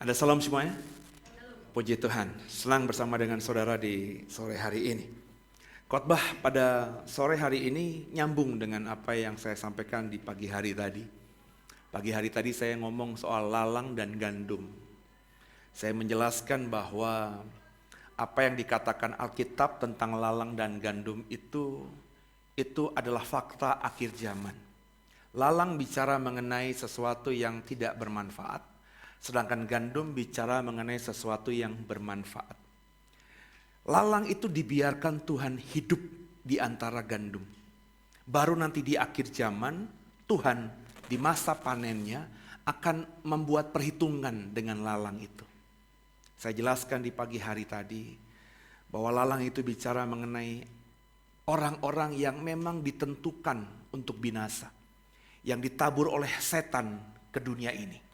Ada salam semuanya? Puji Tuhan, senang bersama dengan saudara di sore hari ini. Khotbah pada sore hari ini nyambung dengan apa yang saya sampaikan di pagi hari tadi. Pagi hari tadi saya ngomong soal lalang dan gandum. Saya menjelaskan bahwa apa yang dikatakan Alkitab tentang lalang dan gandum itu adalah fakta akhir zaman. Lalang bicara mengenai sesuatu yang tidak bermanfaat, sedangkan gandum bicara mengenai sesuatu yang bermanfaat. Lalang itu dibiarkan Tuhan hidup di antara gandum. Baru nanti di akhir zaman, Tuhan di masa panennya akan membuat perhitungan dengan lalang itu. Saya jelaskan di pagi hari tadi bahwa lalang itu bicara mengenai orang-orang yang memang ditentukan untuk binasa, yang ditabur oleh setan ke dunia ini.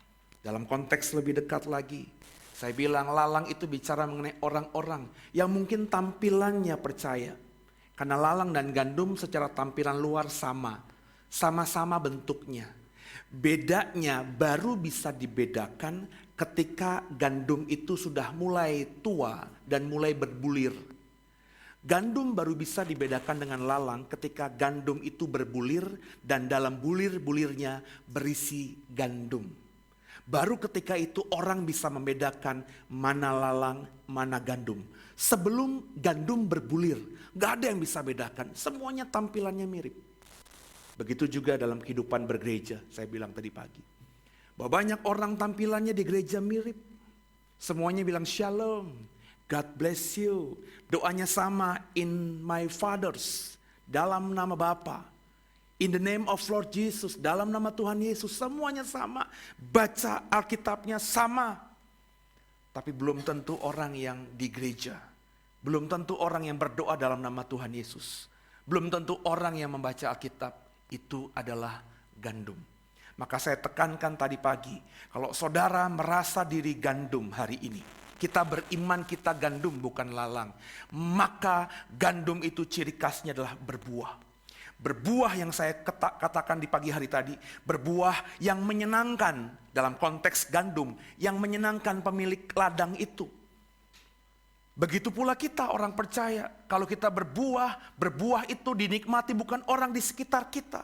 Dalam konteks lebih dekat lagi, saya bilang lalang itu bicara mengenai orang-orang yang mungkin tampilannya percaya. Karena lalang dan gandum secara tampilan luar sama-sama bentuknya. Bedanya baru bisa dibedakan ketika gandum itu sudah mulai tua dan mulai berbulir. Gandum baru bisa dibedakan dengan lalang ketika gandum itu berbulir dan dalam bulir-bulirnya berisi gandum. Baru ketika itu orang bisa membedakan mana lalang, mana gandum. Sebelum gandum berbulir, gak ada yang bisa bedakan. Semuanya tampilannya mirip. Begitu juga dalam kehidupan bergereja, saya bilang tadi pagi. Bahwa banyak orang tampilannya di gereja mirip. Semuanya bilang shalom, God bless you. Doanya sama, in my fathers, dalam nama Bapa. In the name of Lord Jesus, dalam nama Tuhan Yesus, semuanya sama. Baca Alkitabnya sama. Tapi belum tentu orang yang di gereja. Belum tentu orang yang berdoa dalam nama Tuhan Yesus. Belum tentu orang yang membaca Alkitab itu adalah gandum. Maka saya tekankan tadi pagi, kalau saudara merasa diri gandum hari ini, kita beriman kita gandum bukan lalang, maka gandum itu ciri khasnya adalah berbuah. Berbuah yang saya katakan di pagi hari tadi, berbuah yang menyenangkan dalam konteks gandum, yang menyenangkan pemilik ladang itu. Begitu pula kita orang percaya, kalau kita berbuah itu dinikmati bukan orang di sekitar kita.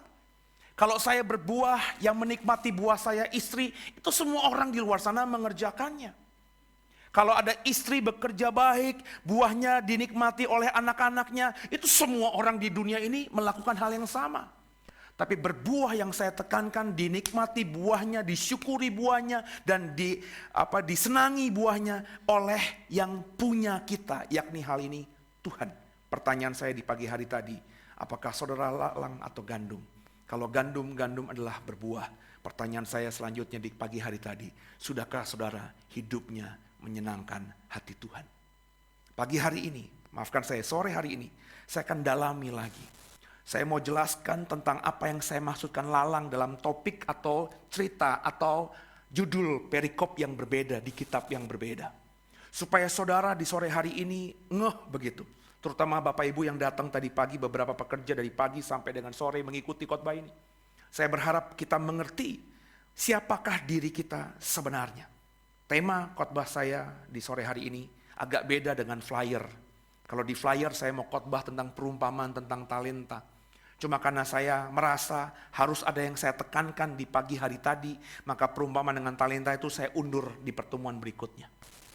Kalau saya berbuah, yang menikmati buah saya istri, itu semua orang di luar sana mengerjakannya. Kalau ada istri bekerja baik, buahnya dinikmati oleh anak-anaknya, itu semua orang di dunia ini melakukan hal yang sama. Tapi berbuah yang saya tekankan, dinikmati buahnya, disyukuri buahnya, dan disenangi buahnya oleh yang punya kita, yakni hal ini Tuhan. Pertanyaan saya di pagi hari tadi, apakah saudara lalang atau gandum? Kalau gandum adalah berbuah. Pertanyaan saya selanjutnya di pagi hari tadi, sudahkah saudara hidupnya menyenangkan hati Tuhan? Pagi hari ini, maafkan saya, sore hari ini, saya akan dalami lagi. Saya mau jelaskan tentang apa yang saya maksudkan lalang dalam topik atau cerita atau judul perikop yang berbeda di kitab yang berbeda. Supaya saudara di sore hari ini ngeh begitu. Terutama Bapak Ibu yang datang tadi pagi, beberapa pekerja dari pagi sampai dengan sore mengikuti khotbah ini. Saya berharap kita mengerti siapakah diri kita sebenarnya. Tema khotbah saya di sore hari ini agak beda dengan flyer. Kalau di flyer saya mau khotbah tentang perumpamaan tentang talenta. Cuma karena saya merasa harus ada yang saya tekankan di pagi hari tadi, maka perumpamaan dengan talenta itu saya undur di pertemuan berikutnya.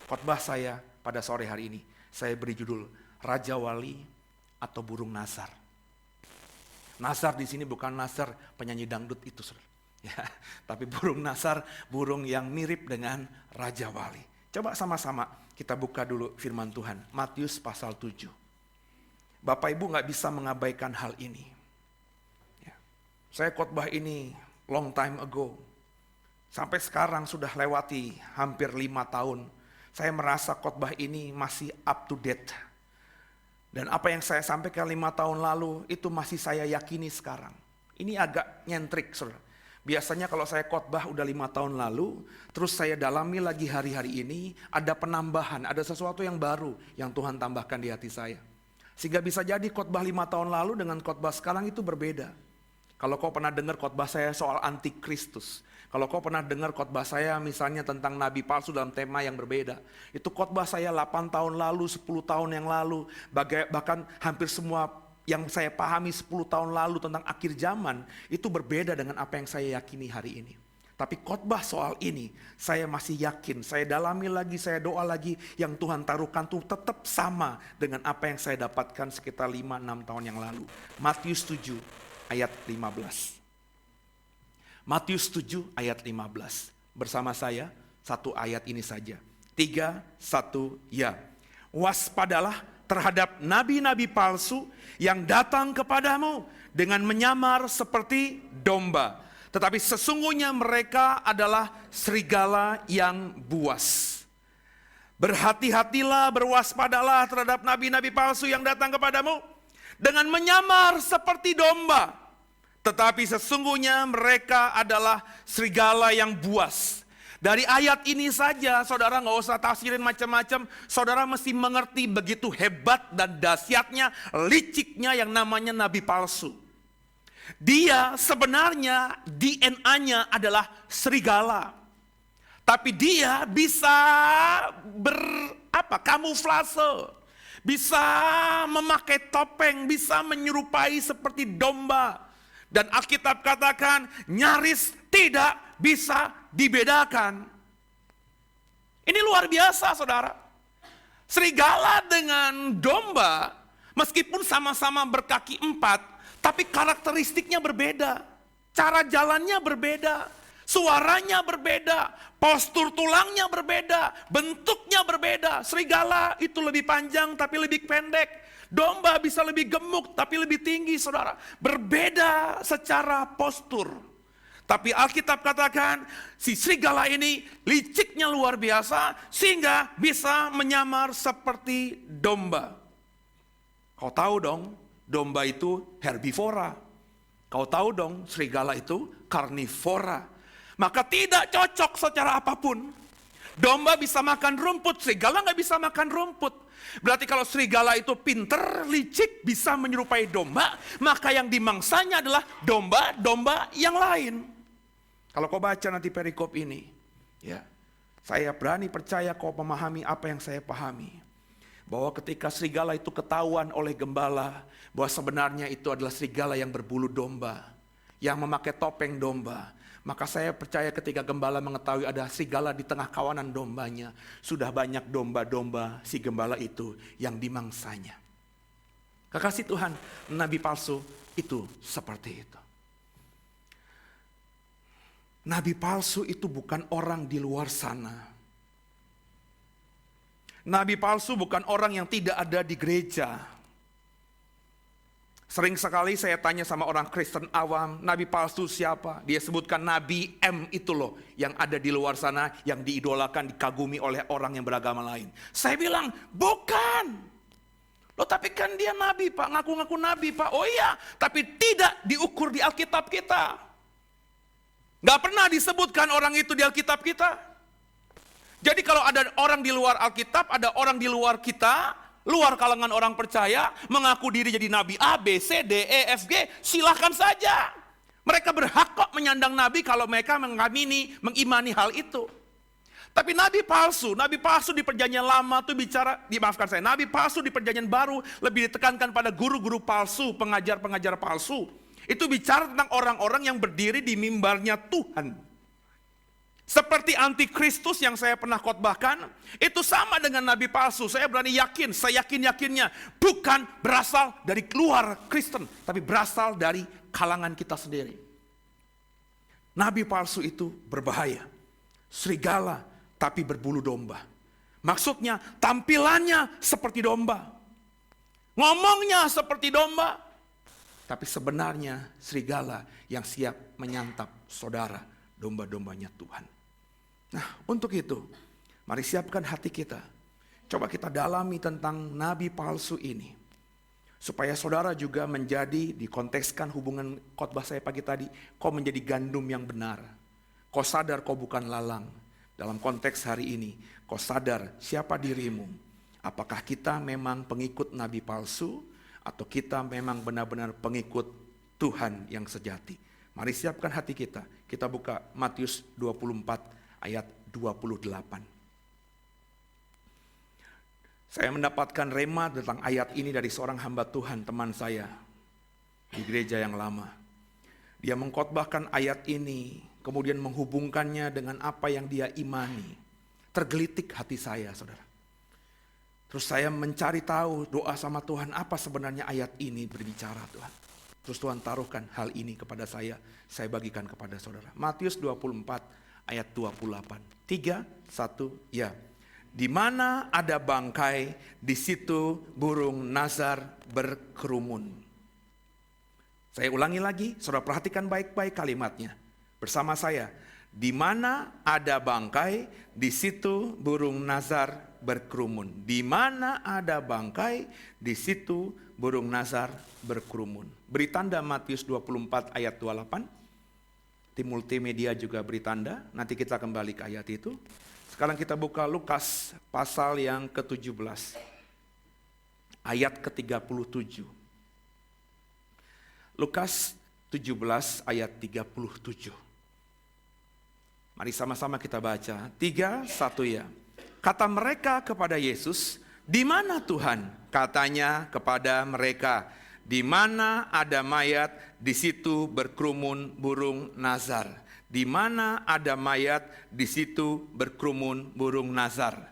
Khotbah saya pada sore hari ini, saya beri judul Raja Wali atau Burung Nazar. Nazar di sini bukan Nazar penyanyi dangdut itu, saudara. Ya, tapi burung Nazar, burung yang mirip dengan Raja Wali. Coba sama-sama kita buka dulu firman Tuhan, Matius pasal 7. Bapak Ibu gak bisa mengabaikan hal ini. Ya. Saya khotbah ini long time ago. Sampai sekarang sudah lewati hampir 5 tahun. Saya merasa khotbah ini masih up to date. Dan apa yang saya sampaikan 5 tahun lalu itu masih saya yakini sekarang. Ini agak nyentrik, saudara. Biasanya kalau saya khotbah udah 5 tahun lalu, terus saya dalami lagi hari-hari ini, ada penambahan, ada sesuatu yang baru yang Tuhan tambahkan di hati saya. Sehingga bisa jadi khotbah 5 tahun lalu dengan khotbah sekarang itu berbeda. Kalau kau pernah dengar khotbah saya soal antikristus, Kalau kau pernah dengar khotbah saya misalnya tentang nabi palsu dalam tema yang berbeda. Itu khotbah saya 8 tahun lalu, 10 tahun yang lalu. Bahkan hampir semua yang saya pahami 10 tahun lalu tentang akhir zaman. Itu berbeda dengan apa yang saya yakini hari ini. Tapi khotbah soal ini saya masih yakin. Saya dalami lagi, saya doa lagi. Yang Tuhan taruhkan itu tetap sama dengan apa yang saya dapatkan sekitar 5-6 tahun yang lalu. Matius 7 ayat 15. Matius 7 ayat 15. Bersama saya, satu ayat ini saja. 3, 1, ya. Waspadalah terhadap nabi-nabi palsu yang datang kepadamu dengan menyamar seperti domba. Tetapi sesungguhnya mereka adalah serigala yang buas. Berhati-hatilah, berwaspadalah terhadap nabi-nabi palsu yang datang kepadamu dengan menyamar seperti domba. Tetapi sesungguhnya mereka adalah serigala yang buas. Dari ayat ini saja, saudara nggak usah tafsirin macam-macam. Saudara mesti mengerti begitu hebat dan dahsyatnya, liciknya yang namanya nabi palsu. Dia sebenarnya DNA-nya adalah serigala. Tapi dia bisa kamuflase. Bisa memakai topeng, bisa menyerupai seperti domba. Dan Alkitab katakan nyaris tidak bisa dibedakan. Ini luar biasa, saudara. Serigala dengan domba meskipun sama-sama berkaki 4, tapi karakteristiknya berbeda. Cara jalannya berbeda, suaranya berbeda, postur tulangnya berbeda, bentuknya berbeda. Serigala itu lebih panjang tapi lebih pendek. Domba bisa lebih gemuk tapi lebih tinggi, saudara. Berbeda secara postur. Tapi Alkitab katakan si serigala ini liciknya luar biasa sehingga bisa menyamar seperti domba. Kau tahu dong, domba itu herbivora. Kau tahu dong, serigala itu karnivora. Maka tidak cocok secara apapun. Domba bisa makan rumput, serigala nggak bisa makan rumput. Berarti kalau serigala itu pinter, licik, bisa menyerupai domba, maka yang dimangsanya adalah domba-domba yang lain. Kalau kau baca nanti perikop ini, ya, saya berani percaya kau memahami apa yang saya pahami. Bahwa ketika serigala itu ketahuan oleh gembala, bahwa sebenarnya itu adalah serigala yang berbulu domba, yang memakai topeng domba. Maka saya percaya ketika gembala mengetahui ada serigala di tengah kawanan dombanya, sudah banyak domba-domba si gembala itu yang dimangsanya. Kekasih Tuhan, nabi palsu itu seperti itu. Nabi palsu itu bukan orang di luar sana. Nabi palsu bukan orang yang tidak ada di gereja. Sering sekali saya tanya sama orang Kristen awam, nabi palsu siapa? Dia sebutkan Nabi M itu loh, yang ada di luar sana, yang diidolakan, dikagumi oleh orang yang beragama lain. Saya bilang, bukan. Loh tapi kan dia nabi Pak, ngaku-ngaku nabi Pak. Oh iya, tapi tidak diukur di Alkitab kita. Gak pernah disebutkan orang itu di Alkitab kita. Jadi kalau ada orang di luar Alkitab, ada orang di luar kita, luar kalangan orang percaya, mengaku diri jadi nabi A, B, C, D, E, F, G, silahkan saja. Mereka berhak kok menyandang nabi kalau mereka mengimani hal itu. Tapi nabi palsu di perjanjian lama tuh nabi palsu di perjanjian baru lebih ditekankan pada guru-guru palsu, pengajar-pengajar palsu. Itu bicara tentang orang-orang yang berdiri di mimbarnya Tuhan. Seperti antikristus yang saya pernah khotbahkan, itu sama dengan nabi palsu. Saya berani yakin, saya yakin-yakinnya bukan berasal dari luar Kristen, tapi berasal dari kalangan kita sendiri. Nabi palsu itu berbahaya. Serigala tapi berbulu domba. Maksudnya tampilannya seperti domba. Ngomongnya seperti domba. Tapi sebenarnya serigala yang siap menyantap saudara, domba-dombanya Tuhan. Nah, untuk itu, mari siapkan hati kita. Coba kita dalami tentang nabi palsu ini. Supaya saudara juga menjadi, dikontekskan hubungan khotbah saya pagi tadi, kau menjadi gandum yang benar. Kau sadar kau bukan lalang. Dalam konteks hari ini, kau sadar siapa dirimu. Apakah kita memang pengikut nabi palsu, atau kita memang benar-benar pengikut Tuhan yang sejati. Mari siapkan hati kita. Kita buka Matius 24 ayat 28. Saya mendapatkan rema tentang ayat ini dari seorang hamba Tuhan, teman saya di gereja yang lama. Dia mengkhotbahkan ayat ini, kemudian menghubungkannya dengan apa yang dia imani. Tergelitik hati saya, saudara. Terus saya mencari tahu, doa sama Tuhan, apa sebenarnya ayat ini berbicara, Tuhan. Terus Tuhan taruhkan hal ini kepada saya bagikan kepada saudara. Matius 24 ayat 28. 3, 1, ya. Di mana ada bangkai, di situ burung nazar berkerumun. Saya ulangi lagi, saudara perhatikan baik-baik kalimatnya. Bersama saya, di mana ada bangkai, di situ burung nazar berkerumun. Di mana ada bangkai, di situ burung nazar berkerumun. Beri tanda Matius 24 ayat 28. Tim multimedia juga beri tanda. Nanti kita kembali ke ayat itu. Sekarang kita buka Lukas pasal yang ke-17. Ayat ke-37. Lukas 17 ayat 37. Mari sama-sama kita baca. 3, 1 ya. Kata mereka kepada Yesus, "Di mana Tuhan?" Katanya kepada mereka, "Di mana ada mayat, di situ berkerumun burung nazar." Di mana ada mayat, di situ berkerumun burung nazar.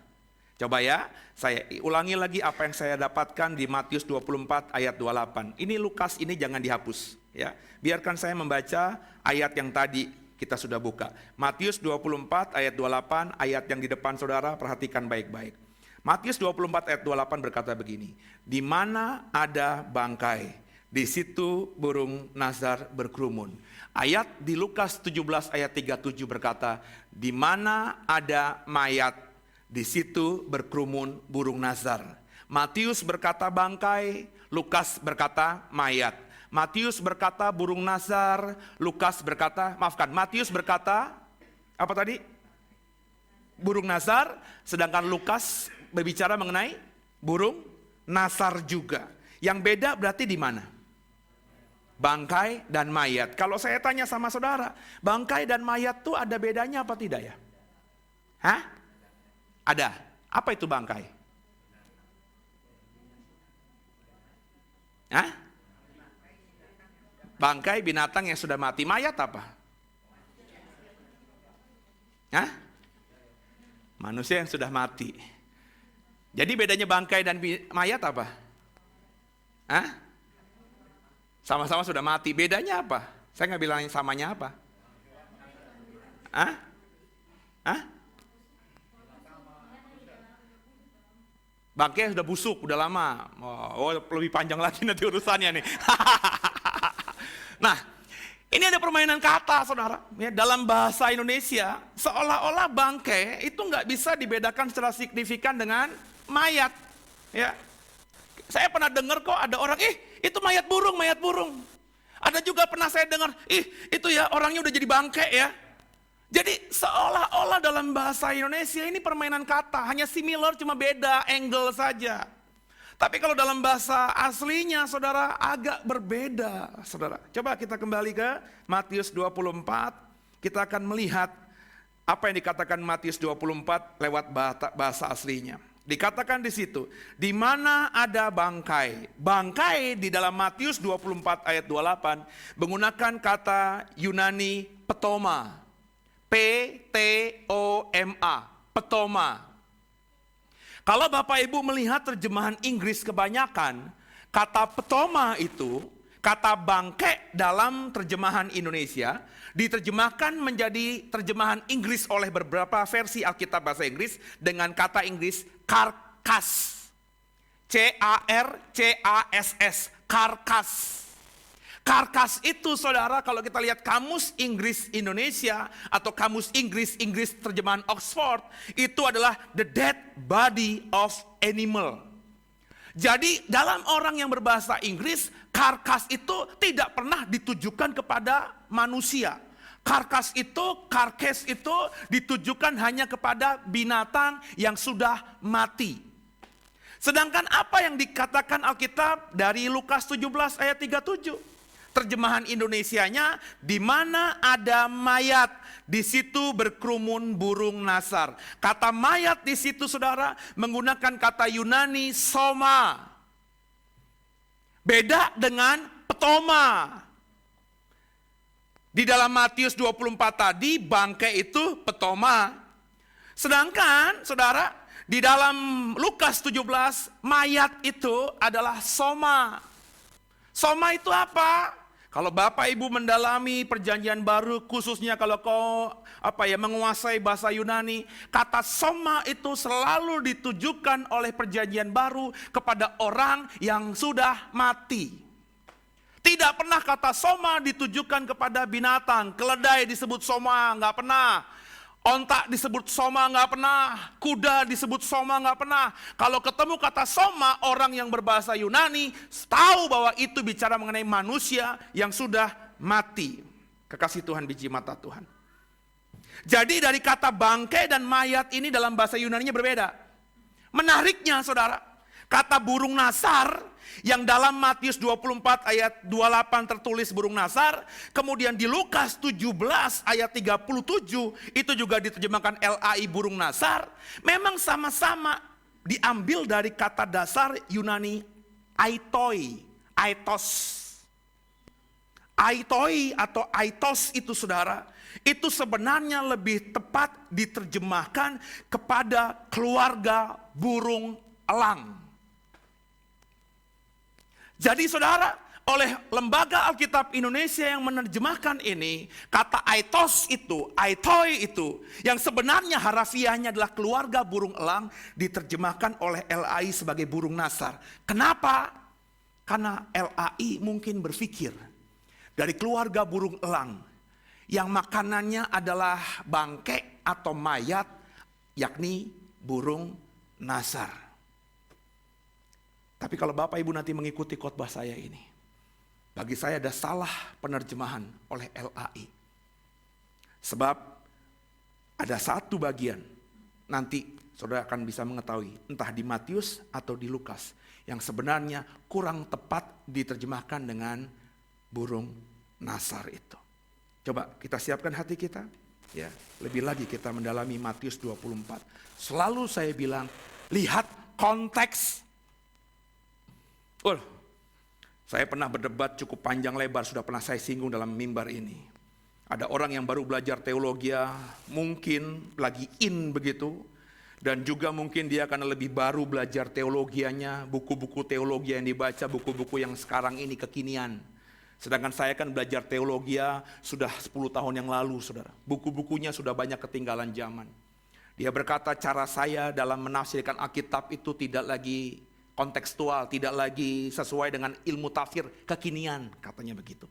Coba ya, saya ulangi lagi apa yang saya dapatkan di Matius 24 ayat 28. Ini Lukas, ini jangan dihapus ya. Biarkan saya membaca ayat yang tadi kita sudah buka. Matius 24 ayat 28, ayat yang di depan saudara, perhatikan baik-baik. Matius 24 ayat 28 berkata begini, "Di mana ada bangkai, di situ burung nazar berkerumun." Ayat di Lukas 17 ayat 37 berkata, "Di mana ada mayat, di situ berkerumun burung nazar." Matius berkata bangkai, Lukas berkata mayat. Matius berkata burung nazar, Matius berkata apa tadi? Burung nazar, sedangkan Lukas berbicara mengenai burung nazar juga. Yang beda berarti di mana? Bangkai dan mayat. Kalau saya tanya sama saudara, bangkai dan mayat tuh ada bedanya apa tidak ya? Hah? Ada. Apa itu bangkai? Hah? Bangkai binatang yang sudah mati. Mayat apa? Hah? Manusia yang sudah mati. Jadi bedanya bangkai dan mayat apa? Hah? Sama-sama sudah mati. Bedanya apa? Saya nggak bilang samanya apa. Hah? Hah? Bangkai sudah busuk, udah lama. Oh, lebih panjang lagi nanti urusannya nih. Nah, ini ada permainan kata, saudara. Ya, dalam bahasa Indonesia, seolah-olah bangkai itu nggak bisa dibedakan secara signifikan dengan mayat. Ya, saya pernah dengar kok ada orang, itu mayat burung. Ada juga pernah saya dengar, itu ya orangnya udah jadi bangkai ya. Jadi seolah-olah dalam bahasa Indonesia ini permainan kata, hanya similar cuma beda angle saja. Tapi kalau dalam bahasa aslinya saudara agak berbeda saudara. Coba kita kembali ke Matius 24, kita akan melihat apa yang dikatakan Matius 24 lewat bahasa aslinya. Dikatakan di situ, di mana ada bangkai. Bangkai di dalam Matius 24 ayat 28 menggunakan kata Yunani petoma. P-T-O-M-A. Petoma. Kalau Bapak Ibu melihat terjemahan Inggris kebanyakan, kata petoma itu, kata bangkai dalam terjemahan Indonesia, diterjemahkan menjadi terjemahan Inggris oleh beberapa versi Alkitab bahasa Inggris dengan kata Inggris karkas. C-A-R-C-A-S-S. Karkas. Karkas itu saudara kalau kita lihat kamus Inggris Indonesia atau kamus Inggris terjemahan Oxford, itu adalah the dead body of animal. Jadi dalam orang yang berbahasa Inggris, karkas itu tidak pernah ditujukan kepada manusia. Karkas itu ditujukan hanya kepada binatang yang sudah mati. Sedangkan apa yang dikatakan Alkitab dari Lukas 17 ayat 37? Terjemahan Indonesianya, di mana ada mayat, di situ berkerumun burung nasar. Kata mayat di situ saudara menggunakan kata Yunani soma. Beda dengan petoma. Di dalam Matius 24 tadi bangkai itu petoma. Sedangkan saudara di dalam Lukas 17 mayat itu adalah soma. Soma itu apa? Kalau Bapak Ibu mendalami perjanjian baru, khususnya kalau kau menguasai bahasa Yunani, kata soma itu selalu ditujukan oleh perjanjian baru kepada orang yang sudah mati. Tidak pernah kata soma ditujukan kepada binatang. Keledai disebut soma, nggak pernah. Ontak disebut soma, nggak pernah. Kuda disebut soma, nggak pernah. Kalau ketemu kata soma, orang yang berbahasa Yunani tahu bahwa itu bicara mengenai manusia yang sudah mati. Kekasih Tuhan, biji mata Tuhan. Jadi dari kata bangkai dan mayat ini dalam bahasa Yunaninya berbeda. Menariknya saudara, kata burung nasar yang dalam Matius 24 ayat 28 tertulis burung nasar, kemudian di Lukas 17 ayat 37 itu juga diterjemahkan LAI burung nasar, memang sama-sama diambil dari kata dasar Yunani aitoi, aitos. Aitoi atau aitos itu saudara, itu sebenarnya lebih tepat diterjemahkan kepada keluarga burung elang. Jadi saudara, oleh Lembaga Alkitab Indonesia yang menerjemahkan ini, kata aitos itu, aitoi itu, yang sebenarnya harafiahnya adalah keluarga burung elang, diterjemahkan oleh LAI sebagai burung nasar. Kenapa? Karena LAI mungkin berpikir, dari keluarga burung elang, yang makanannya adalah bangkai atau mayat, yakni burung nasar. Tapi kalau Bapak Ibu nanti mengikuti khotbah saya ini, bagi saya ada salah penerjemahan oleh LAI. Sebab ada satu bagian, nanti saudara akan bisa mengetahui, entah di Matius atau di Lukas, yang sebenarnya kurang tepat diterjemahkan dengan burung nasar itu. Coba kita siapkan hati kita, ya. Lebih lagi kita mendalami Matius 24. Selalu saya bilang, lihat konteks. Saya pernah berdebat cukup panjang lebar, sudah pernah saya singgung dalam mimbar ini. Ada orang yang baru belajar teologi, mungkin lagi in begitu, dan juga mungkin dia akan lebih baru belajar teologianya, buku-buku teologi yang dibaca, buku-buku yang sekarang ini kekinian. Sedangkan saya kan belajar teologi sudah 10 tahun yang lalu, saudara. Buku-bukunya sudah banyak ketinggalan zaman. Dia berkata cara saya dalam menafsirkan Alkitab itu tidak lagi kontekstual, tidak lagi sesuai dengan ilmu tafsir kekinian, katanya begitu.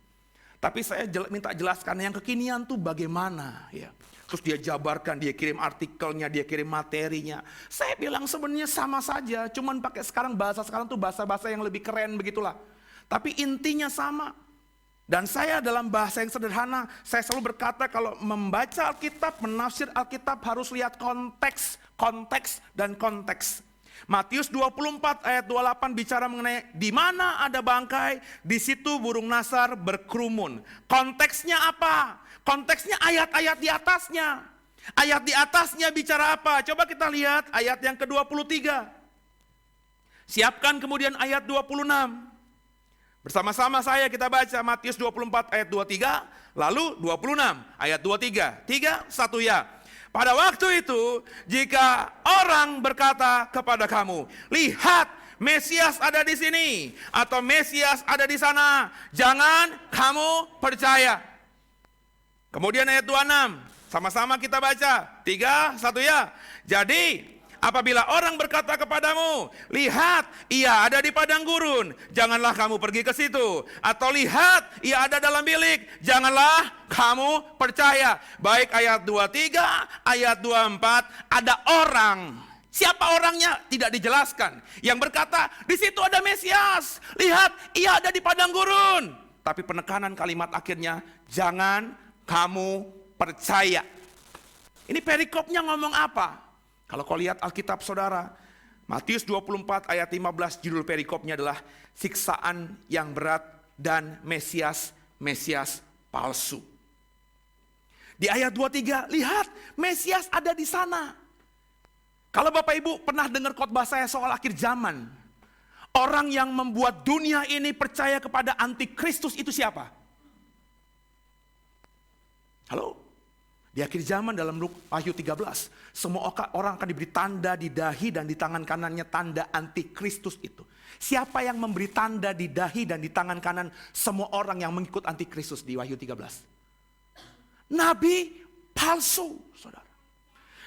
Tapi saya minta jelaskan yang kekinian tuh bagaimana, ya. Terus dia jabarkan, dia kirim artikelnya, dia kirim materinya. Saya bilang sebenarnya sama saja, cuman pakai bahasa sekarang tuh bahasa-bahasa yang lebih keren begitulah. Tapi intinya sama. Dan saya dalam bahasa yang sederhana, saya selalu berkata kalau membaca Alkitab, menafsir Alkitab harus lihat konteks, dan konteks. Matius 24 ayat 28 bicara mengenai di mana ada bangkai, di situ burung nasar berkerumun. Konteksnya apa? Konteksnya ayat-ayat di atasnya. Ayat di atasnya bicara apa? Coba kita lihat ayat yang ke-23. Siapkan kemudian ayat 26. Bersama-sama saya kita baca Matius 24 ayat 23, lalu 26 ayat 23. 3, 1 ya. Pada waktu itu, jika orang berkata kepada kamu, lihat Mesias ada di sini, atau Mesias ada di sana, jangan kamu percaya. Kemudian ayat 26, sama-sama kita baca, 3, 1 ya. Jadi, apabila orang berkata kepadamu, lihat ia ada di padang gurun, janganlah kamu pergi ke situ. Atau lihat ia ada dalam bilik, janganlah kamu percaya. Baik ayat 23, ayat 24, ada orang. Siapa orangnya? Tidak dijelaskan. Yang berkata, di situ ada Mesias, lihat ia ada di padang gurun. Tapi penekanan kalimat akhirnya, jangan kamu percaya. Ini perikopnya ngomong apa? Kalau kau lihat Alkitab saudara, Matius 24 ayat 15 judul perikopnya adalah siksaan yang berat dan Mesias palsu. Di ayat 23, lihat Mesias ada di sana. Kalau Bapak Ibu pernah dengar khotbah saya soal akhir zaman, orang yang membuat dunia ini percaya kepada antikristus itu siapa? Halo? Di akhir zaman dalam Wahyu 13, semua orang akan diberi tanda di dahi dan di tangan kanannya, tanda antikristus itu. Siapa yang memberi tanda di dahi dan di tangan kanan semua orang yang mengikut antikristus di Wahyu 13? Nabi palsu, saudara.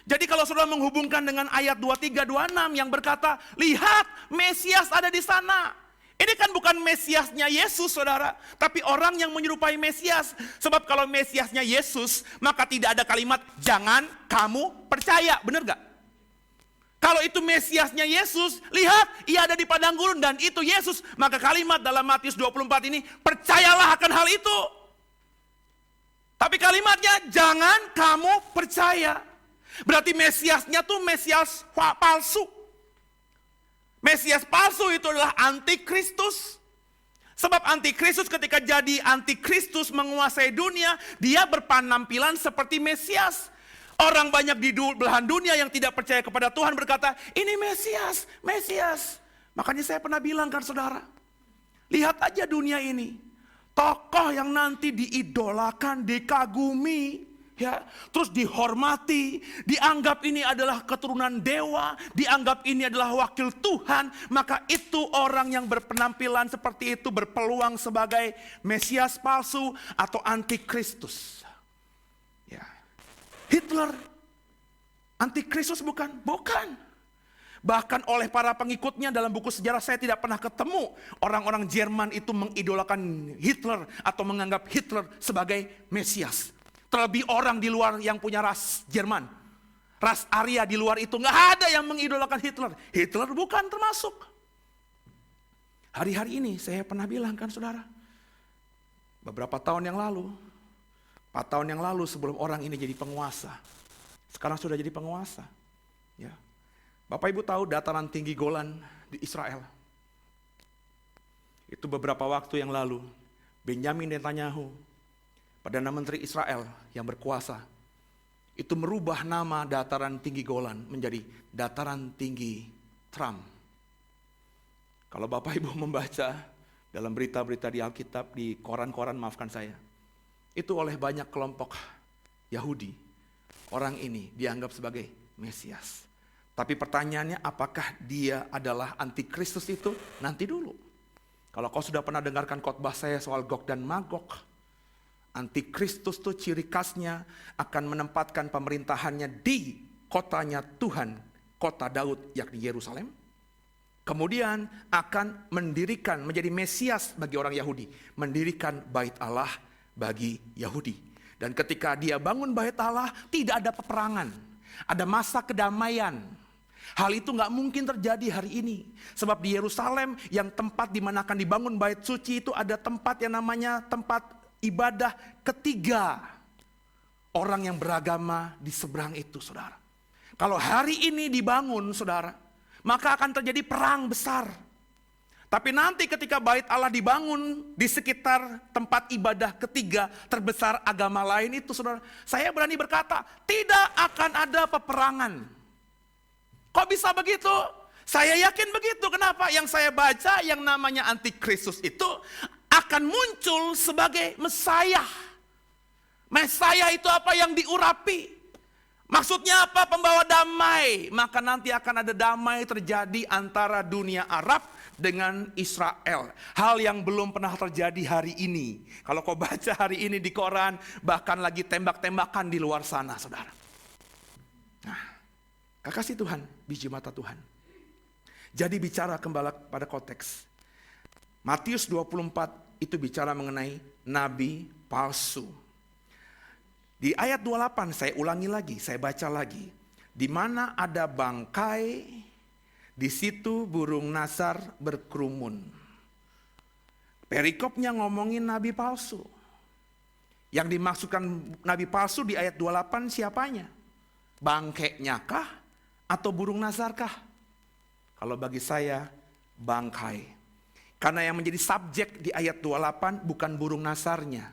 Jadi kalau saudara menghubungkan dengan ayat 23, 26 yang berkata, lihat Mesias ada di sana. Ini kan bukan Mesiasnya Yesus, saudara, tapi orang yang menyerupai Mesias. Sebab kalau Mesiasnya Yesus, maka tidak ada kalimat jangan kamu percaya, benar gak? Kalau itu Mesiasnya Yesus, lihat ia ada di padang gurun dan itu Yesus, maka kalimat dalam Matius 24 ini, percayalah akan hal itu. Tapi kalimatnya jangan kamu percaya. Berarti Mesiasnya tuh Mesias palsu. Mesias palsu itu adalah antikristus. Sebab antikristus ketika jadi antikristus menguasai dunia, dia berpenampilan seperti Mesias. Orang banyak di belahan dunia yang tidak percaya kepada Tuhan berkata, ini Mesias, Mesias. Makanya saya pernah bilang kan saudara, lihat aja dunia ini. Tokoh yang nanti diidolakan, dikagumi, ya, terus dihormati, dianggap ini adalah keturunan dewa, dianggap ini adalah wakil Tuhan, maka itu orang yang berpenampilan seperti itu berpeluang sebagai Mesias palsu atau antikristus. Ya. Hitler antikristus bukan? Bukan. Bahkan oleh para pengikutnya dalam buku sejarah saya tidak pernah ketemu orang-orang Jerman itu mengidolakan Hitler atau menganggap Hitler sebagai Mesias. Terlebih orang di luar yang punya ras Jerman, ras Arya di luar itu, nggak ada yang mengidolakan Hitler. Hitler bukan termasuk. Hari-hari ini saya pernah bilang kan saudara, beberapa tahun yang lalu, 4 tahun yang lalu sebelum orang ini jadi penguasa, sekarang sudah jadi penguasa. Ya. Bapak Ibu tahu dataran tinggi Golan di Israel? Itu beberapa waktu yang lalu, Benyamin Netanyahu, Perdana Menteri Israel yang berkuasa, itu merubah nama dataran tinggi Golan menjadi dataran tinggi Trump. Kalau Bapak Ibu membaca dalam berita-berita di Alkitab, di koran-koran maafkan saya, itu oleh banyak kelompok Yahudi, orang ini dianggap sebagai Mesias. Tapi pertanyaannya apakah dia adalah antikristus itu? Nanti dulu. Kalau kau sudah pernah dengarkan khotbah saya soal Gog dan Magog, antikristus itu ciri khasnya akan menempatkan pemerintahannya di kotanya Tuhan, kota Daud yakni Yerusalem. Kemudian akan mendirikan, menjadi Mesias bagi orang Yahudi, mendirikan bait Allah bagi Yahudi. Dan ketika dia bangun bait Allah, tidak ada peperangan, ada masa kedamaian. Hal itu nggak mungkin terjadi hari ini. Sebab di Yerusalem yang tempat di mana akan dibangun bait suci itu ada tempat yang namanya tempat ibadah ketiga orang yang beragama di seberang itu, saudara. Kalau hari ini dibangun, saudara, maka akan terjadi perang besar. Tapi nanti ketika bait Allah dibangun di sekitar tempat ibadah ketiga terbesar agama lain itu, saudara, saya berani berkata, tidak akan ada peperangan. Kok bisa begitu? Saya yakin begitu. Kenapa? Yang saya baca yang namanya antikristus itu akan muncul sebagai Mesias. Mesias itu apa? Yang diurapi. Maksudnya apa? Pembawa damai. Maka nanti akan ada damai terjadi antara dunia Arab dengan Israel. Hal yang belum pernah terjadi hari ini. Kalau kau baca hari ini di koran, bahkan lagi tembak-tembakan di luar sana, saudara. Nah, kekasih Tuhan, biji mata Tuhan. Jadi bicara kembali pada konteks. Matius 24 itu bicara mengenai nabi palsu. Di ayat 28 saya ulangi lagi, saya baca lagi. Di mana ada bangkai, di situ burung nasar berkerumun. Perikopnya ngomongin nabi palsu. Yang dimaksudkan nabi palsu di ayat 28 siapanya? Bangkainya kah atau burung nasar kah? Kalau bagi saya bangkai. Karena yang menjadi subjek di ayat 28 bukan burung nasarnya.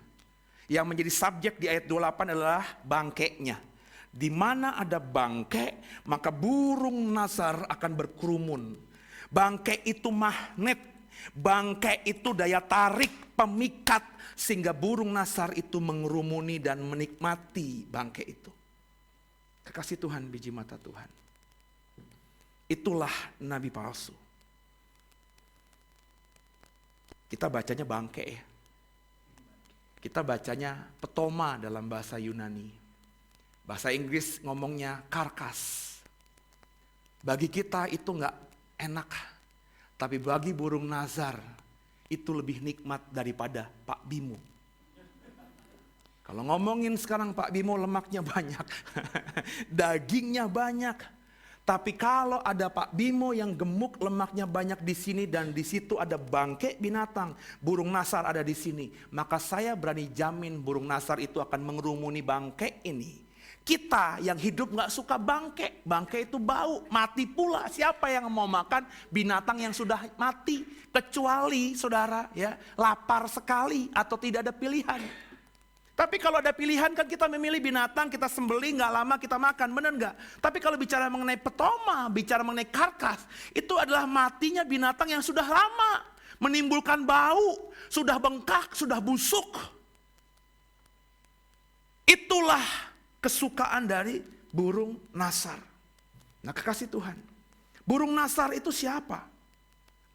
Yang menjadi subjek di ayat 28 adalah bangkainya. Di mana ada bangkai, maka burung nasar akan berkerumun. Bangkai itu magnet, bangkai itu daya tarik, pemikat, sehingga burung nasar itu mengerumuni dan menikmati bangkai itu. Kekasih Tuhan, biji mata Tuhan. Itulah nabi palsu. Kita bacanya bangkai ya. Kita bacanya petoma dalam bahasa Yunani. Bahasa Inggris ngomongnya karkas. Bagi kita itu nggak enak. Tapi bagi burung nazar itu lebih nikmat daripada Pak Bimo. Kalau ngomongin sekarang Pak Bimo lemaknya banyak. Dagingnya banyak. Tapi kalau ada Pak Bimo yang gemuk, lemaknya banyak di sini dan di situ ada bangkai binatang, burung nasar ada di sini, maka saya berani jamin burung nasar itu akan mengerumuni bangkai ini. Kita yang hidup nggak suka bangkai, bangkai itu bau, mati pula. Siapa yang mau makan binatang yang sudah mati? Kecuali saudara ya lapar sekali atau tidak ada pilihan. Tapi kalau ada pilihan kan kita memilih binatang, kita sembelih, nggak lama kita makan, benar nggak? Tapi kalau bicara mengenai petoma, bicara mengenai karkas, itu adalah matinya binatang yang sudah lama, menimbulkan bau, sudah bengkak, sudah busuk. Itulah kesukaan dari burung nasar. Nah kekasih Tuhan, burung nasar itu siapa?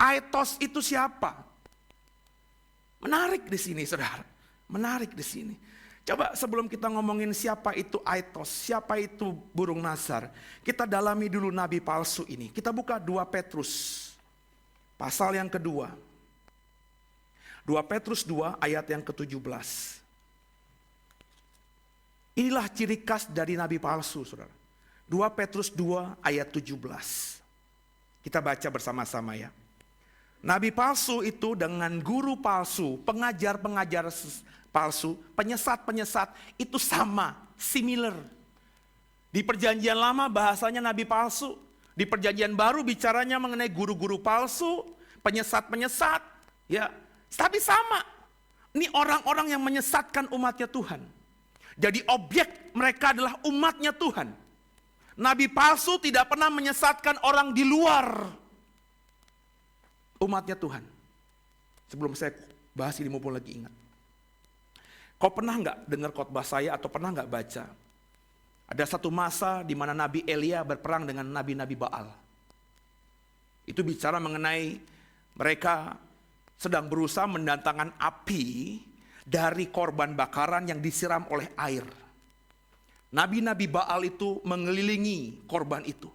Aetos itu siapa? Menarik di sini saudara, menarik di sini. Coba sebelum kita ngomongin siapa itu Aetos, siapa itu burung nasar, kita dalami dulu nabi palsu ini. Kita buka 2 Petrus, pasal yang kedua. 2 Petrus 2 ayat yang ke-17. Inilah ciri khas dari nabi palsu, saudara. 2 Petrus 2 ayat 17. Kita baca bersama-sama ya. Nabi palsu itu dengan guru palsu, pengajar-pengajar palsu, penyesat-penyesat itu sama, similar. Di perjanjian lama bahasanya nabi palsu, di perjanjian baru bicaranya mengenai guru-guru palsu, penyesat-penyesat, ya. Tapi sama. Ini orang-orang yang menyesatkan umatnya Tuhan. Jadi objek mereka adalah umatnya Tuhan. Nabi palsu tidak pernah menyesatkan orang di luar umatnya Tuhan. Sebelum saya bahas ini mumpung lagi ingat. Kau pernah nggak dengar khotbah saya atau pernah nggak baca? Ada satu masa di mana Nabi Elia berperang dengan nabi-nabi Baal. Itu bicara mengenai mereka sedang berusaha mendatangkan api dari korban bakaran yang disiram oleh air. Nabi-nabi Baal itu mengelilingi korban itu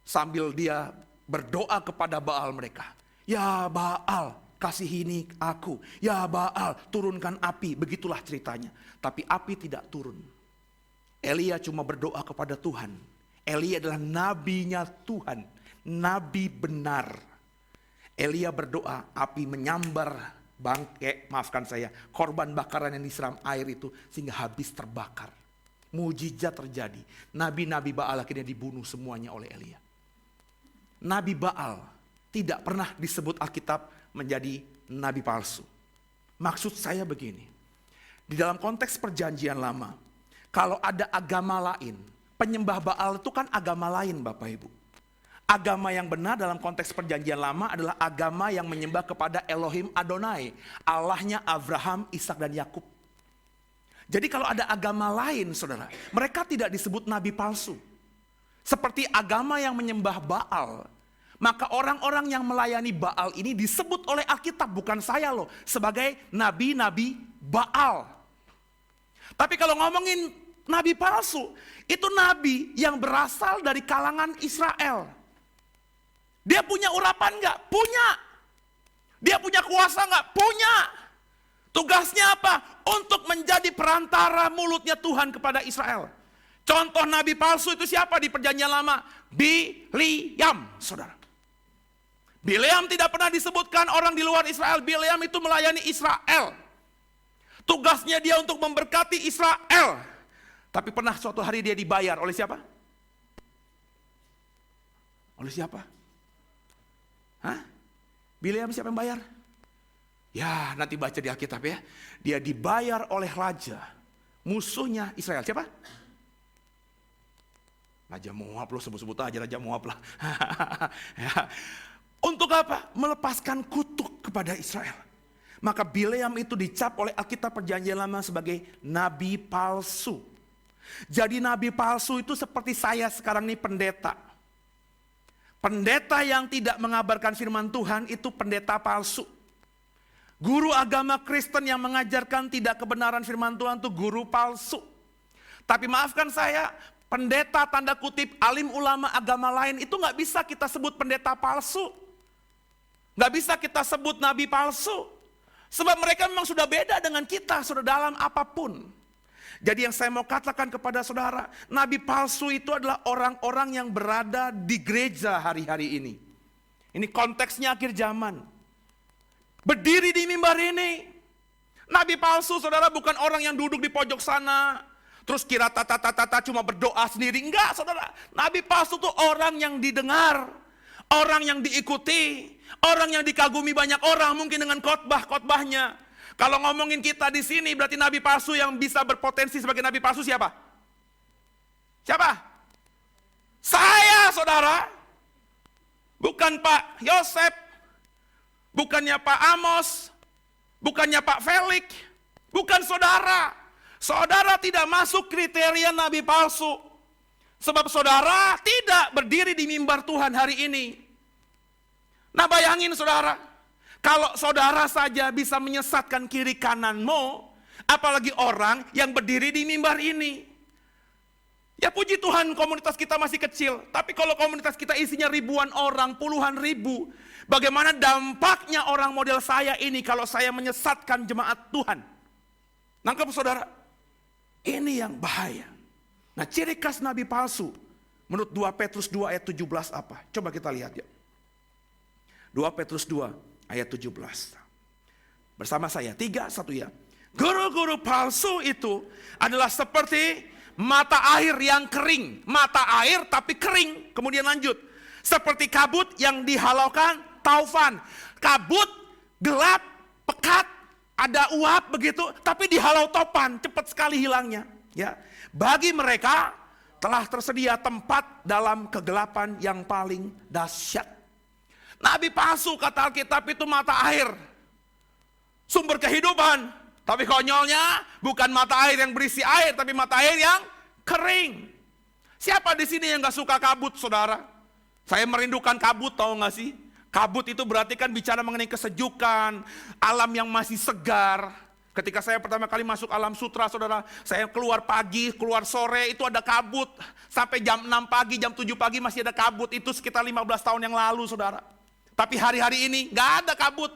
sambil dia berdoa kepada Baal mereka. Ya Baal, kasihini aku. Ya Baal, turunkan api. Begitulah ceritanya. Tapi api tidak turun. Elia cuma berdoa kepada Tuhan. Elia adalah nabinya Tuhan. Nabi benar. Elia berdoa, api menyambar korban bakaran yang disiram air itu sehingga habis terbakar. Mujizat terjadi. Nabi-nabi Baal akhirnya dibunuh semuanya oleh Elia. Nabi Baal tidak pernah disebut Alkitab menjadi nabi palsu. Maksud saya begini, di dalam konteks perjanjian lama, kalau ada agama lain, penyembah Baal itu kan agama lain Bapak Ibu. Agama yang benar dalam konteks perjanjian lama adalah agama yang menyembah kepada Elohim Adonai, Allahnya Abraham, Ishak dan Yakub. Jadi kalau ada agama lain saudara, mereka tidak disebut nabi palsu. Seperti agama yang menyembah Baal, maka orang-orang yang melayani Baal ini disebut oleh Alkitab, bukan saya loh, sebagai nabi-nabi Baal. Tapi kalau ngomongin nabi palsu, itu nabi yang berasal dari kalangan Israel. Dia punya urapan nggak? Punya. Dia punya kuasa nggak? Punya. Tugasnya apa? Untuk menjadi perantara mulutnya Tuhan kepada Israel. Contoh nabi palsu itu siapa di perjanjian lama? Bileam, saudara. Bileam tidak pernah disebutkan orang di luar Israel. Bileam itu melayani Israel. Tugasnya dia untuk memberkati Israel. Tapi pernah suatu hari dia dibayar oleh siapa? Oleh siapa? Hah? Bileam siapa yang bayar? Ya, nanti baca di Alkitab ya. Dia dibayar oleh raja, musuhnya Israel. Siapa? Raja Moab, lo sebut-sebut aja Raja Moab lah. Ya. Untuk apa? Melepaskan kutuk kepada Israel. Maka Bileam itu dicap oleh Alkitab Perjanjian Lama sebagai nabi palsu. Jadi nabi palsu itu seperti saya sekarang ini pendeta. Pendeta yang tidak mengabarkan firman Tuhan itu pendeta palsu. Guru agama Kristen yang mengajarkan tidak kebenaran firman Tuhan itu guru palsu. Tapi maafkan saya, pendeta tanda kutip alim ulama agama lain itu gak bisa kita sebut pendeta palsu. Gak bisa kita sebut nabi palsu. Sebab mereka memang sudah beda dengan kita, sudah dalam apapun. Jadi yang saya mau katakan kepada saudara, nabi palsu itu adalah orang-orang yang berada di gereja hari-hari ini. Ini konteksnya akhir zaman. Berdiri di mimbar ini. Nabi palsu saudara bukan orang yang duduk di pojok sana. Terus kira tata cuma berdoa sendiri. Enggak saudara. Nabi palsu itu orang yang didengar. Orang yang diikuti. Orang yang dikagumi banyak orang mungkin dengan khotbahnya. Kalau ngomongin kita di sini berarti nabi palsu yang bisa berpotensi sebagai nabi palsu siapa? Siapa? Saya saudara. Bukan Pak Yosef. Bukannya Pak Amos, bukannya Pak Felix, bukan saudara. Saudara tidak masuk kriteria nabi palsu. Sebab saudara tidak berdiri di mimbar Tuhan hari ini. Nah bayangin saudara, kalau saudara saja bisa menyesatkan kiri kananmu, apalagi orang yang berdiri di mimbar ini. Ya puji Tuhan komunitas kita masih kecil, tapi kalau komunitas kita isinya ribuan orang, puluhan ribu, bagaimana dampaknya orang model saya ini kalau saya menyesatkan jemaat Tuhan? Nangkep saudara? Ini yang bahaya. Nah ciri khas nabi palsu, menurut 2 Petrus 2 ayat 17 apa? Coba kita lihat ya. 2 Petrus 2 ayat 17. Bersama saya, 3, 1 ya. Guru-guru palsu itu adalah seperti mata air yang kering. Mata air tapi kering. Kemudian lanjut. Seperti kabut yang dihalaukan taufan. Kabut, gelap, pekat, ada uap begitu. Tapi dihalau topan, cepat sekali hilangnya. Ya, bagi mereka telah tersedia tempat dalam kegelapan yang paling dahsyat. Nabi palsu kata Alkitab itu mata air. Sumber kehidupan. Tapi konyolnya bukan mata air yang berisi air, tapi mata air yang kering. Siapa di sini yang gak suka kabut, saudara? Saya merindukan kabut, tahu gak sih? Kabut itu berarti kan bicara mengenai kesejukan, alam yang masih segar. Ketika saya pertama kali masuk alam sutra, saudara, saya keluar pagi, keluar sore, itu ada kabut. Sampai jam 6 pagi, jam 7 pagi masih ada kabut. Itu sekitar 15 tahun yang lalu, saudara. Tapi hari-hari ini gak ada kabut.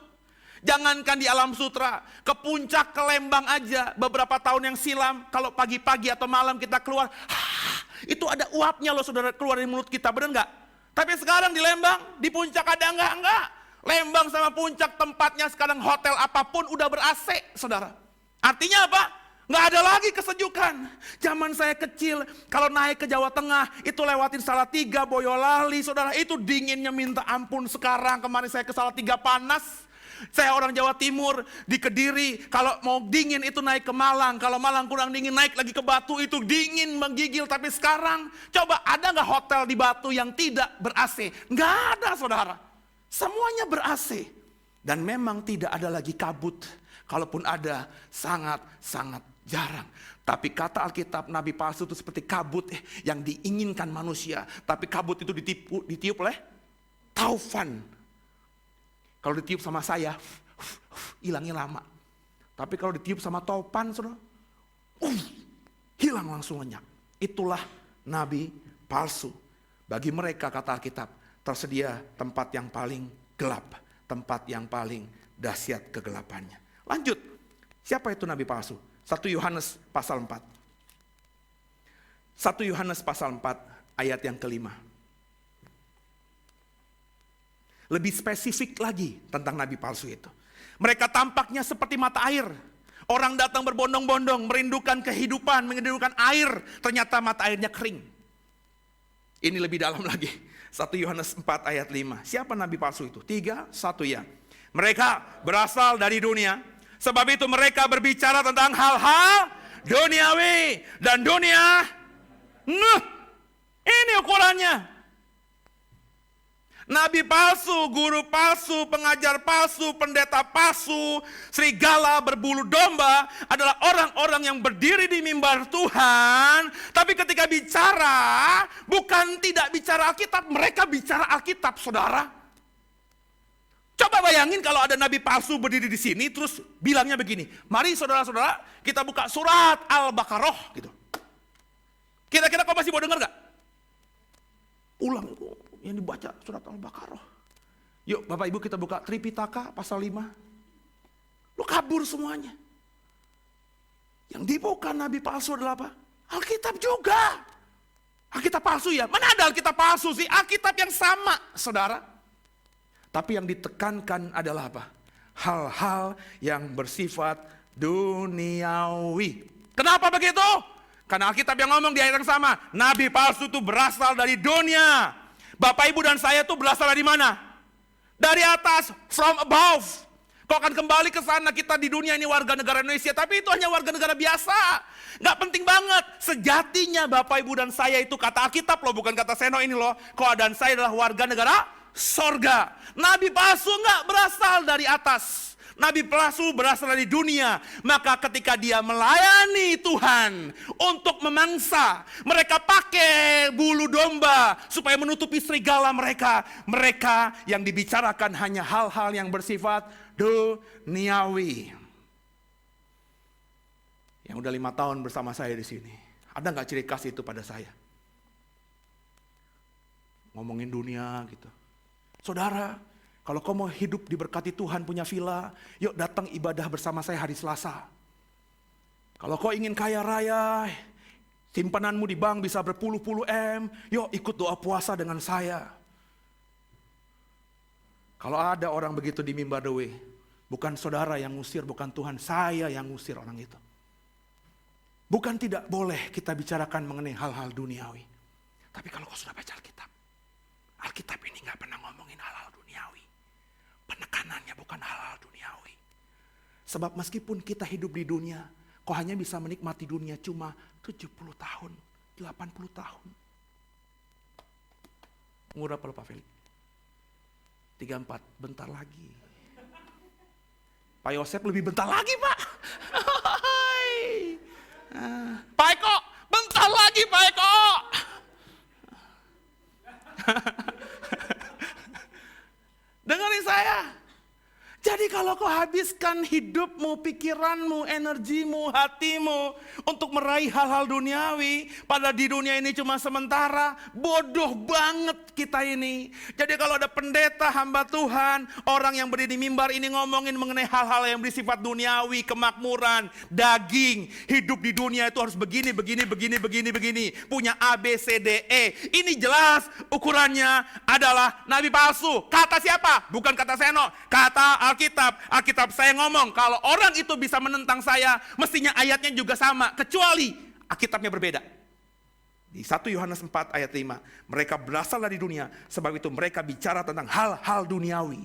Jangankan di alam sutra, ke puncak, ke Lembang aja beberapa tahun yang silam, kalau pagi-pagi atau malam kita keluar, itu ada uapnya loh saudara keluar dari mulut kita, benar nggak? Tapi sekarang di Lembang, di puncak ada enggak? Lembang sama puncak tempatnya sekarang hotel apapun udah ber-AC saudara. Artinya apa? Nggak ada lagi kesejukan. Zaman saya kecil, kalau naik ke Jawa Tengah, itu lewatin Salatiga, Boyolali saudara, itu dinginnya minta ampun. Sekarang kemarin saya ke Salatiga panas. Saya orang Jawa Timur, di Kediri, kalau mau dingin itu naik ke Malang. Kalau Malang kurang dingin naik lagi ke Batu, itu dingin menggigil. Tapi sekarang, coba ada gak hotel di Batu yang tidak ber-AC? Nggak ada saudara. Semuanya ber-AC. Dan memang tidak ada lagi kabut. Kalaupun ada, sangat-sangat jarang. Tapi kata Alkitab, nabi palsu itu seperti kabut yang diinginkan manusia. Tapi kabut itu ditiup oleh taufan. Kalau ditiup sama saya, hilangnya lama. Tapi kalau ditiup sama topan, saudara, hilang langsung lenyap. Itulah nabi palsu. Bagi mereka, kata Alkitab, tersedia tempat yang paling gelap. Tempat yang paling dahsyat kegelapannya. Lanjut, siapa itu nabi palsu? 1 Yohanes pasal 4. 1 Yohanes pasal 4 ayat yang kelima. Lebih spesifik lagi tentang nabi palsu itu. Mereka tampaknya seperti mata air. Orang datang berbondong-bondong, merindukan kehidupan, merindukan air. Ternyata mata airnya kering. Ini lebih dalam lagi. 1 Yohanes 4 ayat 5. Siapa nabi palsu itu? 3, 1 ya. Mereka berasal dari dunia. Sebab itu mereka berbicara tentang hal-hal duniawi. Dan dunia, ini ukurannya. Nabi palsu, guru palsu, pengajar palsu, pendeta palsu, serigala berbulu domba adalah orang-orang yang berdiri di mimbar Tuhan. Tapi ketika bicara, bukan tidak bicara Alkitab, mereka bicara Alkitab, saudara. Coba bayangin kalau ada nabi palsu berdiri di sini, terus bilangnya begini, mari saudara-saudara kita buka surat Al-Baqarah gitu. Kira-kira kau masih mau dengar gak? Ulang itu yang dibaca surat Al-Baqarah. Yuk Bapak Ibu kita buka Tripitaka pasal 5. Lu kabur semuanya. Yang dibuka nabi palsu adalah apa? Alkitab juga. Alkitab palsu ya? Mana ada Alkitab palsu sih? Alkitab yang sama, saudara. Tapi yang ditekankan adalah apa? Hal-hal yang bersifat duniawi. Kenapa begitu? Karena Alkitab yang ngomong di ayat yang sama, nabi palsu itu berasal dari dunia. Bapak Ibu dan saya itu berasal dari mana? Dari atas, from above. Kau akan kembali ke sana, kita di dunia ini warga negara Indonesia, tapi itu hanya warga negara biasa. Gak penting banget. Sejatinya Bapak Ibu dan saya itu kata Alkitab loh, bukan kata Seno ini loh. Kau dan saya adalah warga negara sorga. Nabi palsu gak berasal dari atas. Nabi palsu berasal dari dunia. Maka ketika dia melayani Tuhan untuk memangsa, mereka pakai bulu domba supaya menutupi serigala mereka. Mereka yang dibicarakan hanya hal-hal yang bersifat duniawi. Yang udah 5 tahun bersama saya di sini, ada nggak ciri khas itu pada saya? Ngomongin dunia gitu. Saudara, kalau kau mau hidup diberkati Tuhan punya villa, yuk datang ibadah bersama saya hari Selasa. Kalau kau ingin kaya raya, simpananmu di bank bisa berpuluh-puluh M, yuk ikut doa puasa dengan saya. Kalau ada orang begitu di mimbar The Way, bukan saudara yang ngusir, bukan Tuhan, saya yang ngusir orang itu. Bukan tidak boleh kita bicarakan mengenai hal-hal duniawi. Tapi kalau kau sudah baca Alkitab, Alkitab ini gak pernah ngomongin hal-hal duniawi. Penekanannya bukan hal-hal duniawi. Sebab meskipun kita hidup di dunia, kau hanya bisa menikmati dunia cuma 70 tahun, 80 tahun. Umur berapa Pak Felix? 34, bentar lagi. Pak Yosep lebih bentar lagi Pak. Pak Eko, bentar lagi Pak Eko. Dengerin saya. Jadi kalau kau habiskan hidupmu, pikiranmu, energimu, hatimu untuk meraih hal-hal duniawi, pada di dunia ini cuma sementara, bodoh banget kita ini. Jadi kalau ada pendeta, hamba Tuhan, orang yang berdiri di mimbar ini ngomongin mengenai hal-hal yang bersifat duniawi, kemakmuran, daging, hidup di dunia itu harus begini, punya A, B, C, D, E. Ini jelas ukurannya adalah nabi palsu. Kata siapa? Bukan kata Seno, kata Alkitab saya ngomong, kalau orang itu bisa menentang saya, mestinya ayatnya juga sama, kecuali Alkitabnya berbeda. Di 1 Yohanes 4 ayat 5, mereka berasal dari dunia, sebab itu mereka bicara tentang hal-hal duniawi.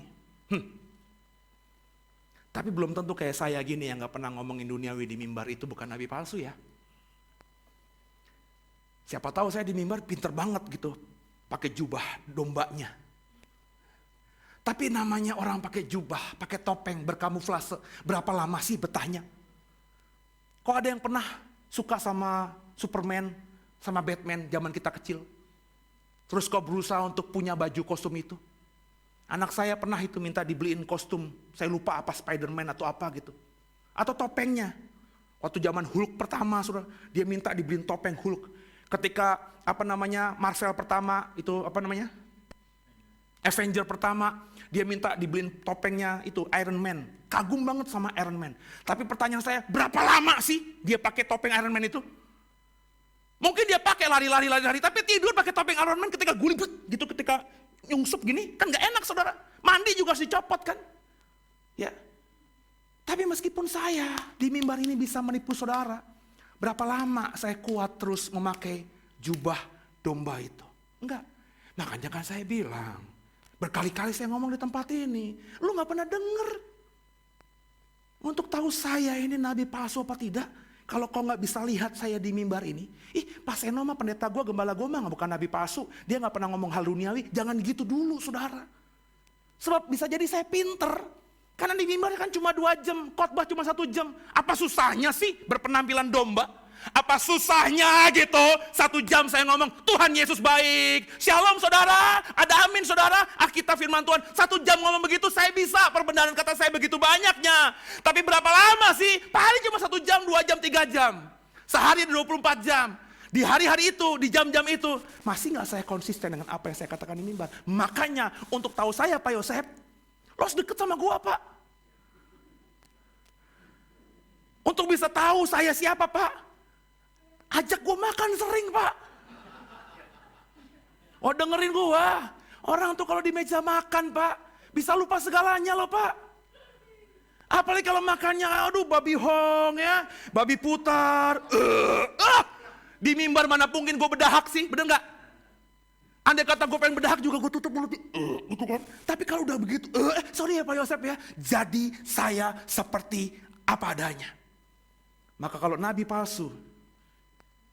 Tapi belum tentu kayak saya gini yang gak pernah ngomongin duniawi di mimbar, itu bukan nabi palsu ya. Siapa tahu saya di mimbar pinter banget gitu, pakai jubah dombanya. Tapi namanya orang pakai jubah, pakai topeng, berkamuflase, berapa lama sih betahnya? Kok ada yang pernah suka sama Superman, sama Batman zaman kita kecil? Terus kok berusaha untuk punya baju kostum itu? Anak saya pernah itu minta dibeliin kostum, saya lupa apa Spiderman atau apa gitu. Atau topengnya. Waktu zaman Hulk pertama, saudara, dia minta dibeliin topeng Hulk. Ketika Marvel pertama, itu Avenger pertama, dia minta dibeliin topengnya itu Iron Man. Kagum banget sama Iron Man. Tapi pertanyaan saya, berapa lama sih dia pakai topeng Iron Man itu? Mungkin dia pakai lari-lari, tapi tidur pakai topeng Iron Man ketika guling gitu, ketika nyungsup gini, kan gak enak saudara. Mandi juga harus dicopot kan? Ya. Tapi meskipun saya di mimbar ini bisa menipu saudara, berapa lama saya kuat terus memakai jubah domba itu? Enggak. Makanya kan saya bilang, Berkali-kali saya ngomong di tempat ini. Lu gak pernah denger. Untuk tahu saya ini nabi palsu apa tidak. Kalau kau gak bisa lihat saya di mimbar ini. Pak Seno mah pendeta gue, gembala gue mah bukan nabi palsu. Dia gak pernah ngomong hal duniawi. Jangan gitu dulu saudara. Sebab bisa jadi saya pinter. Karena di mimbar kan cuma 2 jam. Khotbah cuma 1 jam. Apa susahnya sih berpenampilan domba? Apa susahnya gitu 1 jam saya ngomong Tuhan Yesus baik, shalom saudara, ada amin saudara, Alkitab firman Tuhan. 1 jam ngomong begitu saya bisa, perbendaharaan kata saya begitu banyaknya. Tapi berapa lama sih? Paling cuma 1 jam, 2 jam, 3 jam. Sehari 24 jam. Di hari-hari itu, di jam-jam itu, masih gak saya konsisten dengan apa yang saya katakan di mimbar. Makanya untuk tahu saya Pak Yosef, lo harus deket sama gua Pak. Untuk bisa tahu saya siapa Pak, ajak gue makan sering Pak. Oh dengerin gue. Orang tuh kalau di meja makan Pak, bisa lupa segalanya loh Pak. Apalagi kalau makannya aduh babi hong ya, babi putar. Di mimbar mana mungkin gue bedahak sih, bener gak? Andai kata gue pengen bedahak juga gue tutup mulutnya. Gitu kan. Tapi kalau udah begitu, sorry ya Pak Yosef ya. Jadi saya seperti apa adanya. Maka kalau nabi palsu,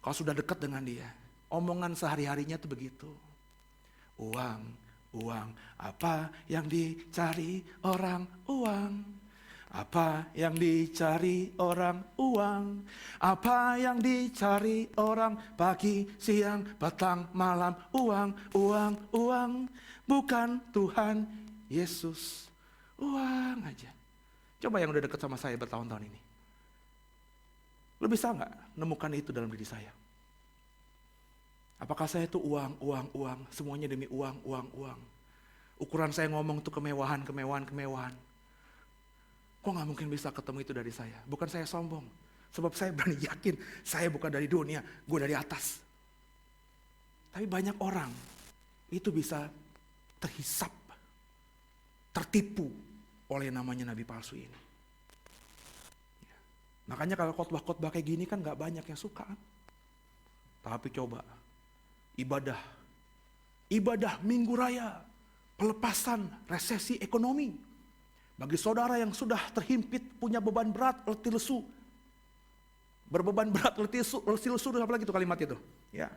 kalau sudah dekat dengan dia, omongan sehari-harinya tuh begitu. Uang, uang, apa yang dicari orang uang. Apa yang dicari orang uang. Apa yang dicari orang pagi, siang, petang, malam. Uang, uang, uang. Bukan Tuhan Yesus. Uang aja. Coba yang udah dekat sama saya bertahun-tahun ini. Lo bisa gak nemukan itu dalam diri saya? Apakah saya itu uang, uang, uang, semuanya demi uang, uang, uang. Ukuran saya ngomong itu kemewahan, kemewahan, kemewahan. Kok gak mungkin bisa ketemu itu dari saya? Bukan saya sombong, sebab saya berani yakin saya bukan dari dunia, gue dari atas. Tapi banyak orang itu bisa terhisap, tertipu oleh namanya nabi palsu ini. Makanya kalau khotbah-khotbah kayak gini kan gak banyak yang suka. Tapi coba, ibadah minggu raya, pelepasan resesi ekonomi. Bagi saudara yang sudah terhimpit, punya beban berat, letih lesu. Berbeban berat, letih lesu, apa lagi itu kalimat itu. Ya.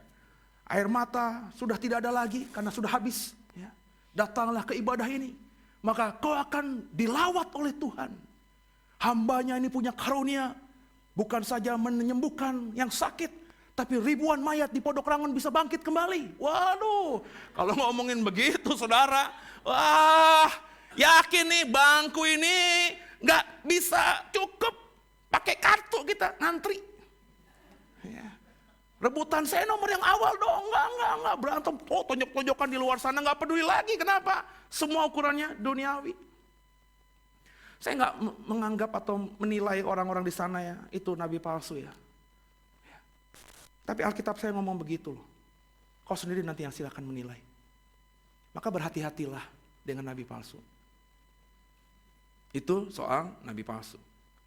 Air mata sudah tidak ada lagi karena sudah habis. Ya. Datanglah ke ibadah ini. Maka kau akan dilawat oleh Tuhan. Hambanya ini punya karunia, bukan saja menyembuhkan yang sakit, tapi ribuan mayat di Pondok Rangon bisa bangkit kembali. Waduh, kalau ngomongin begitu saudara, wah yakin nih bangku ini gak bisa cukup pakai kartu kita ngantri. Ya. Rebutan saya nomor yang awal dong, enggak berantem, tonjok-tonjokan di luar sana, gak peduli lagi, kenapa? Semua ukurannya duniawi. Saya nggak menganggap atau menilai orang-orang di sana ya, itu nabi palsu ya. Tapi Alkitab saya ngomong begitu loh. Kau sendiri nanti yang silakan menilai. Maka berhati-hatilah dengan nabi palsu. Itu soal nabi palsu.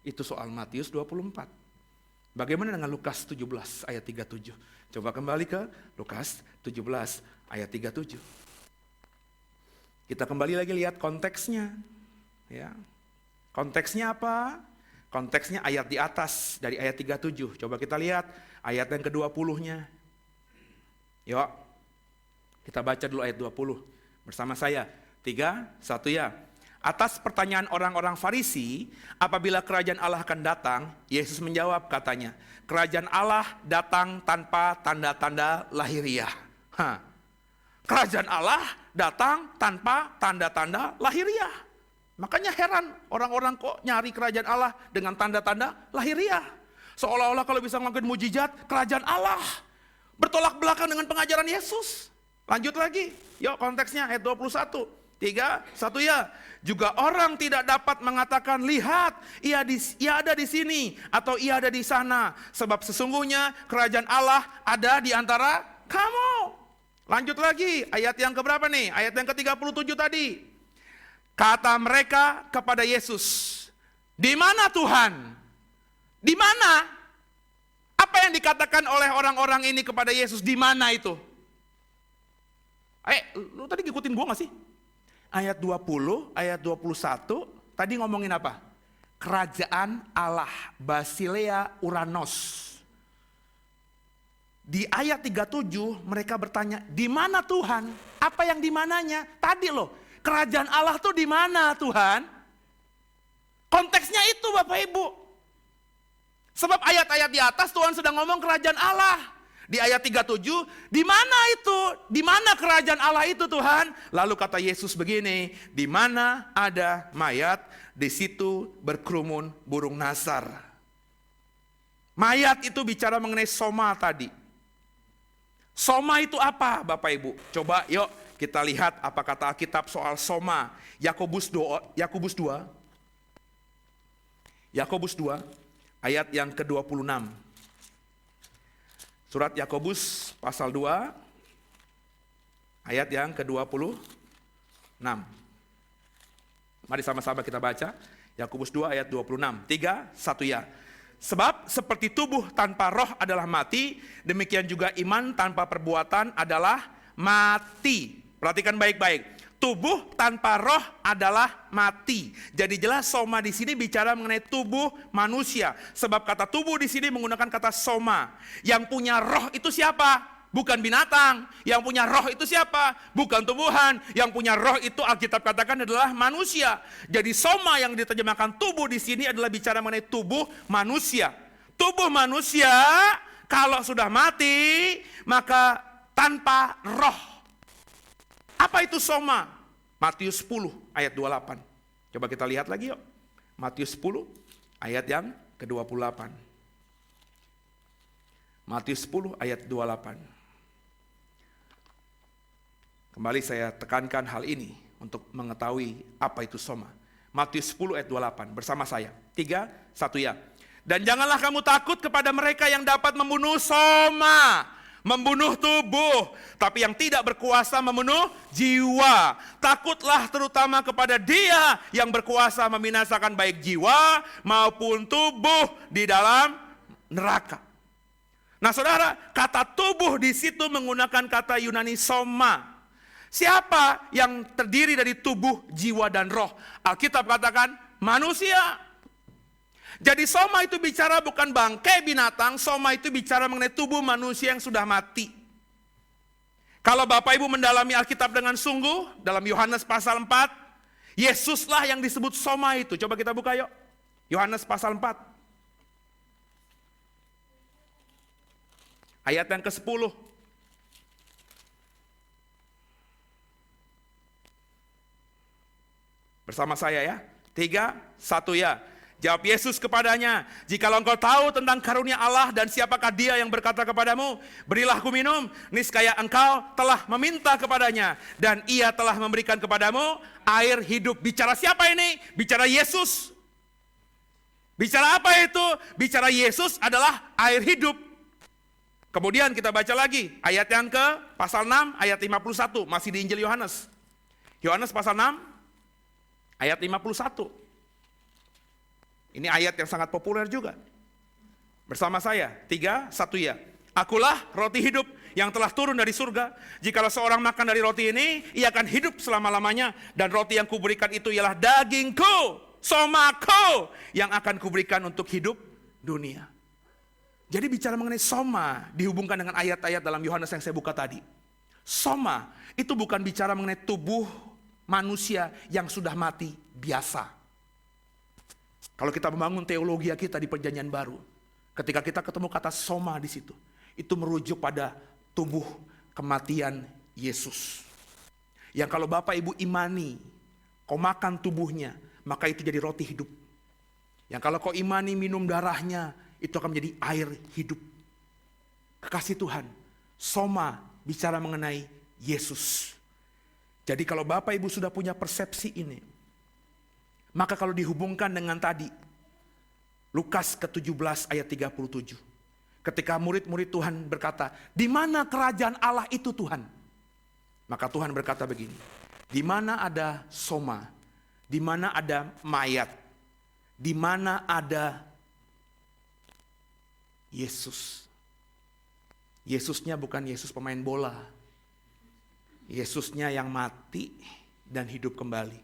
Itu soal Matius 24. Bagaimana dengan Lukas 17 ayat 37? Coba kembali ke Lukas 17 ayat 37. Kita kembali lagi lihat konteksnya. Ya. Konteksnya apa? Konteksnya ayat di atas dari ayat 37. Coba kita lihat ayat yang ke-20-nya. Yuk, kita baca dulu ayat 20 bersama saya. 3, 1 ya. Atas pertanyaan orang-orang Farisi, apabila kerajaan Allah akan datang, Yesus menjawab katanya, kerajaan Allah datang tanpa tanda-tanda lahiriah. Kerajaan Allah datang tanpa tanda-tanda lahiriah. Makanya heran orang-orang kok nyari kerajaan Allah dengan tanda-tanda lahiriah. Seolah-olah kalau bisa ngelakuin mujizat, kerajaan Allah bertolak belakang dengan pengajaran Yesus. Lanjut lagi, yuk konteksnya ayat 21. 3, 1 ya. Juga orang tidak dapat mengatakan, lihat ia ada di sini atau ia ada di sana. Sebab sesungguhnya kerajaan Allah ada di antara kamu. Lanjut lagi, ayat yang keberapa nih? Ayat yang ke-37 tadi. Kata mereka kepada Yesus, di mana Tuhan? Di mana? Apa yang dikatakan oleh orang-orang ini kepada Yesus? Di mana itu? Lu tadi ngikutin gua gak sih? ayat 20, ayat 21, tadi ngomongin apa? Kerajaan Allah, Basileia Uranos. Di ayat 37 mereka bertanya, di mana Tuhan? Apa yang di mananya? Tadi loh, kerajaan Allah tuh di mana Tuhan? Konteksnya itu Bapak Ibu. Sebab ayat-ayat di atas Tuhan sedang ngomong kerajaan Allah. Di ayat 37, di mana itu? Di mana kerajaan Allah itu Tuhan? Lalu kata Yesus begini, di mana ada mayat, di situ berkerumun burung nasar. Mayat itu bicara mengenai soma tadi. Soma itu apa Bapak Ibu? Coba yuk kita lihat apa kata Alkitab soal soma. Yakobus 2 ayat yang ke-26. Surat Yakobus pasal 2 ayat yang ke-26. Mari sama-sama kita baca. Yakobus 2 ayat 26. 3, 1 ya. Sebab seperti tubuh tanpa roh adalah mati, demikian juga iman tanpa perbuatan adalah mati. Perhatikan baik-baik. Tubuh tanpa roh adalah mati. Jadi jelas soma di sini bicara mengenai tubuh manusia. Sebab kata tubuh di sini menggunakan kata soma. Yang punya roh itu siapa? Bukan binatang. Yang punya roh itu siapa? Bukan tumbuhan. Yang punya roh itu Alkitab katakan adalah manusia. Jadi soma yang diterjemahkan tubuh di sini adalah bicara mengenai tubuh manusia. Tubuh manusia kalau sudah mati maka tanpa roh. Apa itu soma? Matius 10 ayat 28. Coba kita lihat lagi yuk. Matius 10 ayat yang ke-28. Matius 10 ayat 28. Kembali saya tekankan hal ini untuk mengetahui apa itu soma. Matius 10 ayat 28 bersama saya. 3, 1 ya. Dan janganlah kamu takut kepada mereka yang dapat membunuh soma, membunuh tubuh, tapi yang tidak berkuasa membunuh jiwa. Takutlah terutama kepada Dia yang berkuasa membinasakan baik jiwa maupun tubuh di dalam neraka. Nah saudara, kata tubuh di situ menggunakan kata Yunani soma. Siapa yang terdiri dari tubuh, jiwa, dan roh? Alkitab katakan manusia. Jadi soma itu bicara bukan bangkai binatang, soma itu bicara mengenai tubuh manusia yang sudah mati. Kalau Bapak Ibu mendalami Alkitab dengan sungguh, dalam Yohanes pasal 4, Yesuslah yang disebut soma itu. Coba kita buka yuk. Yohanes pasal 4. Ayat yang ke-10. Bersama saya ya. 3, 1 ya. Jawab Yesus kepadanya, jikalau engkau tahu tentang karunia Allah dan siapakah Dia yang berkata kepadamu, berilah aku minum, niscaya engkau telah meminta kepadanya dan Ia telah memberikan kepadamu air hidup. Bicara siapa ini? Bicara Yesus. Bicara apa itu? Bicara Yesus adalah air hidup. Kemudian kita baca lagi ayat yang ke pasal 6 ayat 51, masih di Injil Yohanes. Yohanes pasal 6 ayat 51. Ini ayat yang sangat populer juga. Bersama saya, 3, 1 ya. Akulah roti hidup yang telah turun dari surga. Jikalau seorang makan dari roti ini, ia akan hidup selama-lamanya. Dan roti yang kuberikan itu ialah dagingku, somaku, yang akan kuberikan untuk hidup dunia. Jadi bicara mengenai soma, dihubungkan dengan ayat-ayat dalam Yohanes yang saya buka tadi. Soma, itu bukan bicara mengenai tubuh manusia yang sudah mati biasa. Kalau kita membangun teologi kita di Perjanjian Baru, ketika kita ketemu kata soma di situ, itu merujuk pada tubuh kematian Yesus. Yang kalau Bapak Ibu imani, kau makan tubuhnya, maka itu jadi roti hidup. Yang kalau kau imani minum darahnya, itu akan menjadi air hidup. Kekasih Tuhan, soma bicara mengenai Yesus. Jadi kalau Bapak Ibu sudah punya persepsi ini, maka kalau dihubungkan dengan tadi, Lukas ke-17 ayat 37. Ketika murid-murid Tuhan berkata, di mana kerajaan Allah itu Tuhan? Maka Tuhan berkata begini, di mana ada soma, di mana ada mayat, di mana ada Yesus. Yesusnya bukan Yesus pemain bola. Yesusnya yang mati, dan hidup kembali.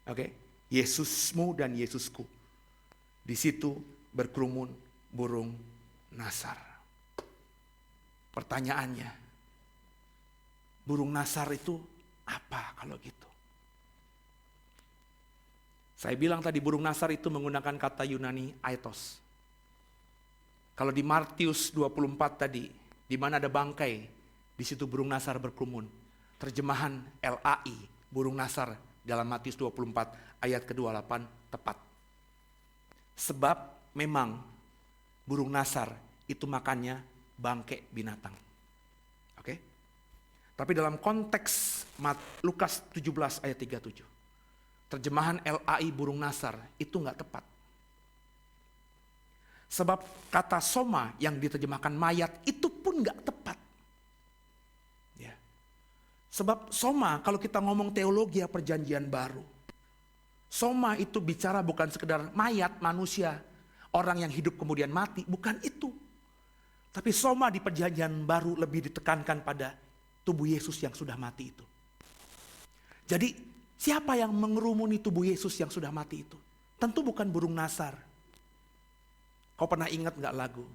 Oke? Yesusmu dan Yesusku. Di situ berkerumun burung nasar. Pertanyaannya, burung nasar itu apa kalau gitu? Saya bilang tadi burung nasar itu menggunakan kata Yunani aitos. Kalau di Matius 24 tadi, di mana ada bangkai, di situ burung nasar berkerumun. Terjemahan LAI, burung nasar dalam Matius 24 ayat ke-28 tepat. Sebab memang burung nasar itu makannya bangkai binatang. Oke? Tapi dalam konteks Lukas 17 ayat 37, terjemahan LAI burung nasar itu nggak tepat. Sebab kata soma yang diterjemahkan mayat itu pun nggak tepat. Ya. Sebab soma kalau kita ngomong teologi perjanjian baru, soma itu bicara bukan sekedar mayat manusia, orang yang hidup kemudian mati, bukan itu. Tapi soma di perjanjian baru lebih ditekankan pada tubuh Yesus yang sudah mati itu. Jadi siapa yang mengerumuni tubuh Yesus yang sudah mati itu? Tentu bukan burung nasar. Kau pernah ingat gak lagu?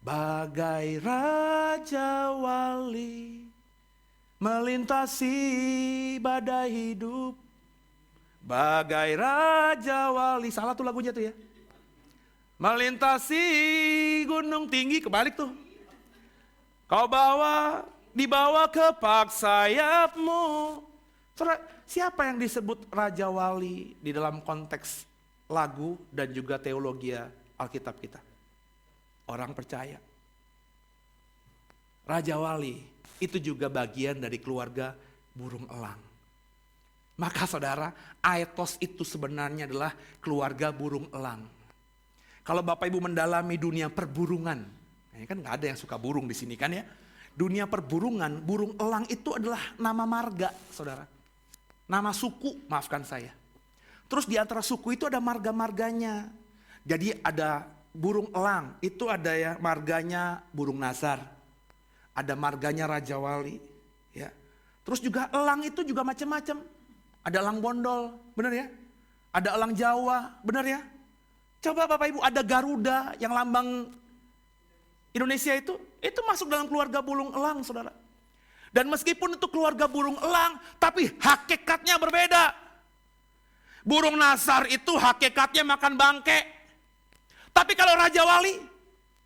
Bagai Raja Wali melintasi badai hidup. Bagai Raja Wali. Salah tuh lagunya tuh ya. Melintasi gunung tinggi. Kebalik tuh. Kau dibawa ke pak sayapmu. Saudara, siapa yang disebut Raja Wali di dalam konteks lagu dan juga teologi Alkitab kita? Orang percaya. Raja Wali itu juga bagian dari keluarga burung elang. Maka saudara, aitos itu sebenarnya adalah keluarga burung elang. Kalau Bapak Ibu mendalami dunia perburungan, ini kan gak ada yang suka burung di sini kan ya. Dunia perburungan, burung elang itu adalah nama marga, saudara. Nama suku, maafkan saya. Terus di antara suku itu ada marga-marganya. Jadi ada burung elang, itu ada ya marganya burung nasar. Ada marganya Raja Wali. Ya. Terus juga elang itu juga macam-macam. Ada elang bondol, benar ya? Ada elang Jawa, benar ya? Coba Bapak Ibu, ada Garuda yang lambang Indonesia itu masuk dalam keluarga burung elang, saudara. Dan meskipun itu keluarga burung elang, tapi hakikatnya berbeda. Burung nasar itu hakikatnya makan bangkai. Tapi kalau Raja Wali,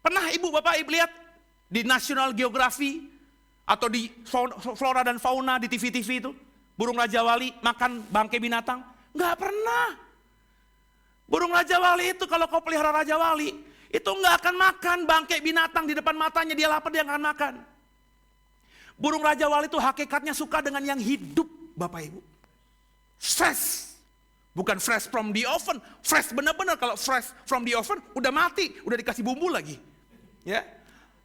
pernah Ibu Bapak Ibu lihat di National Geography atau di Flora dan Fauna di TV-TV itu, burung Raja Wali makan bangkai binatang? Nggak pernah. Burung Raja Wali itu kalau kau pelihara Raja Wali, itu nggak akan makan bangkai binatang di depan matanya, dia lapar dia nggak akan makan. Burung Raja Wali itu hakikatnya suka dengan yang hidup, Bapak Ibu. Fresh. Bukan fresh from the oven, fresh benar-benar. Kalau fresh from the oven udah mati, udah dikasih bumbu lagi. Ya.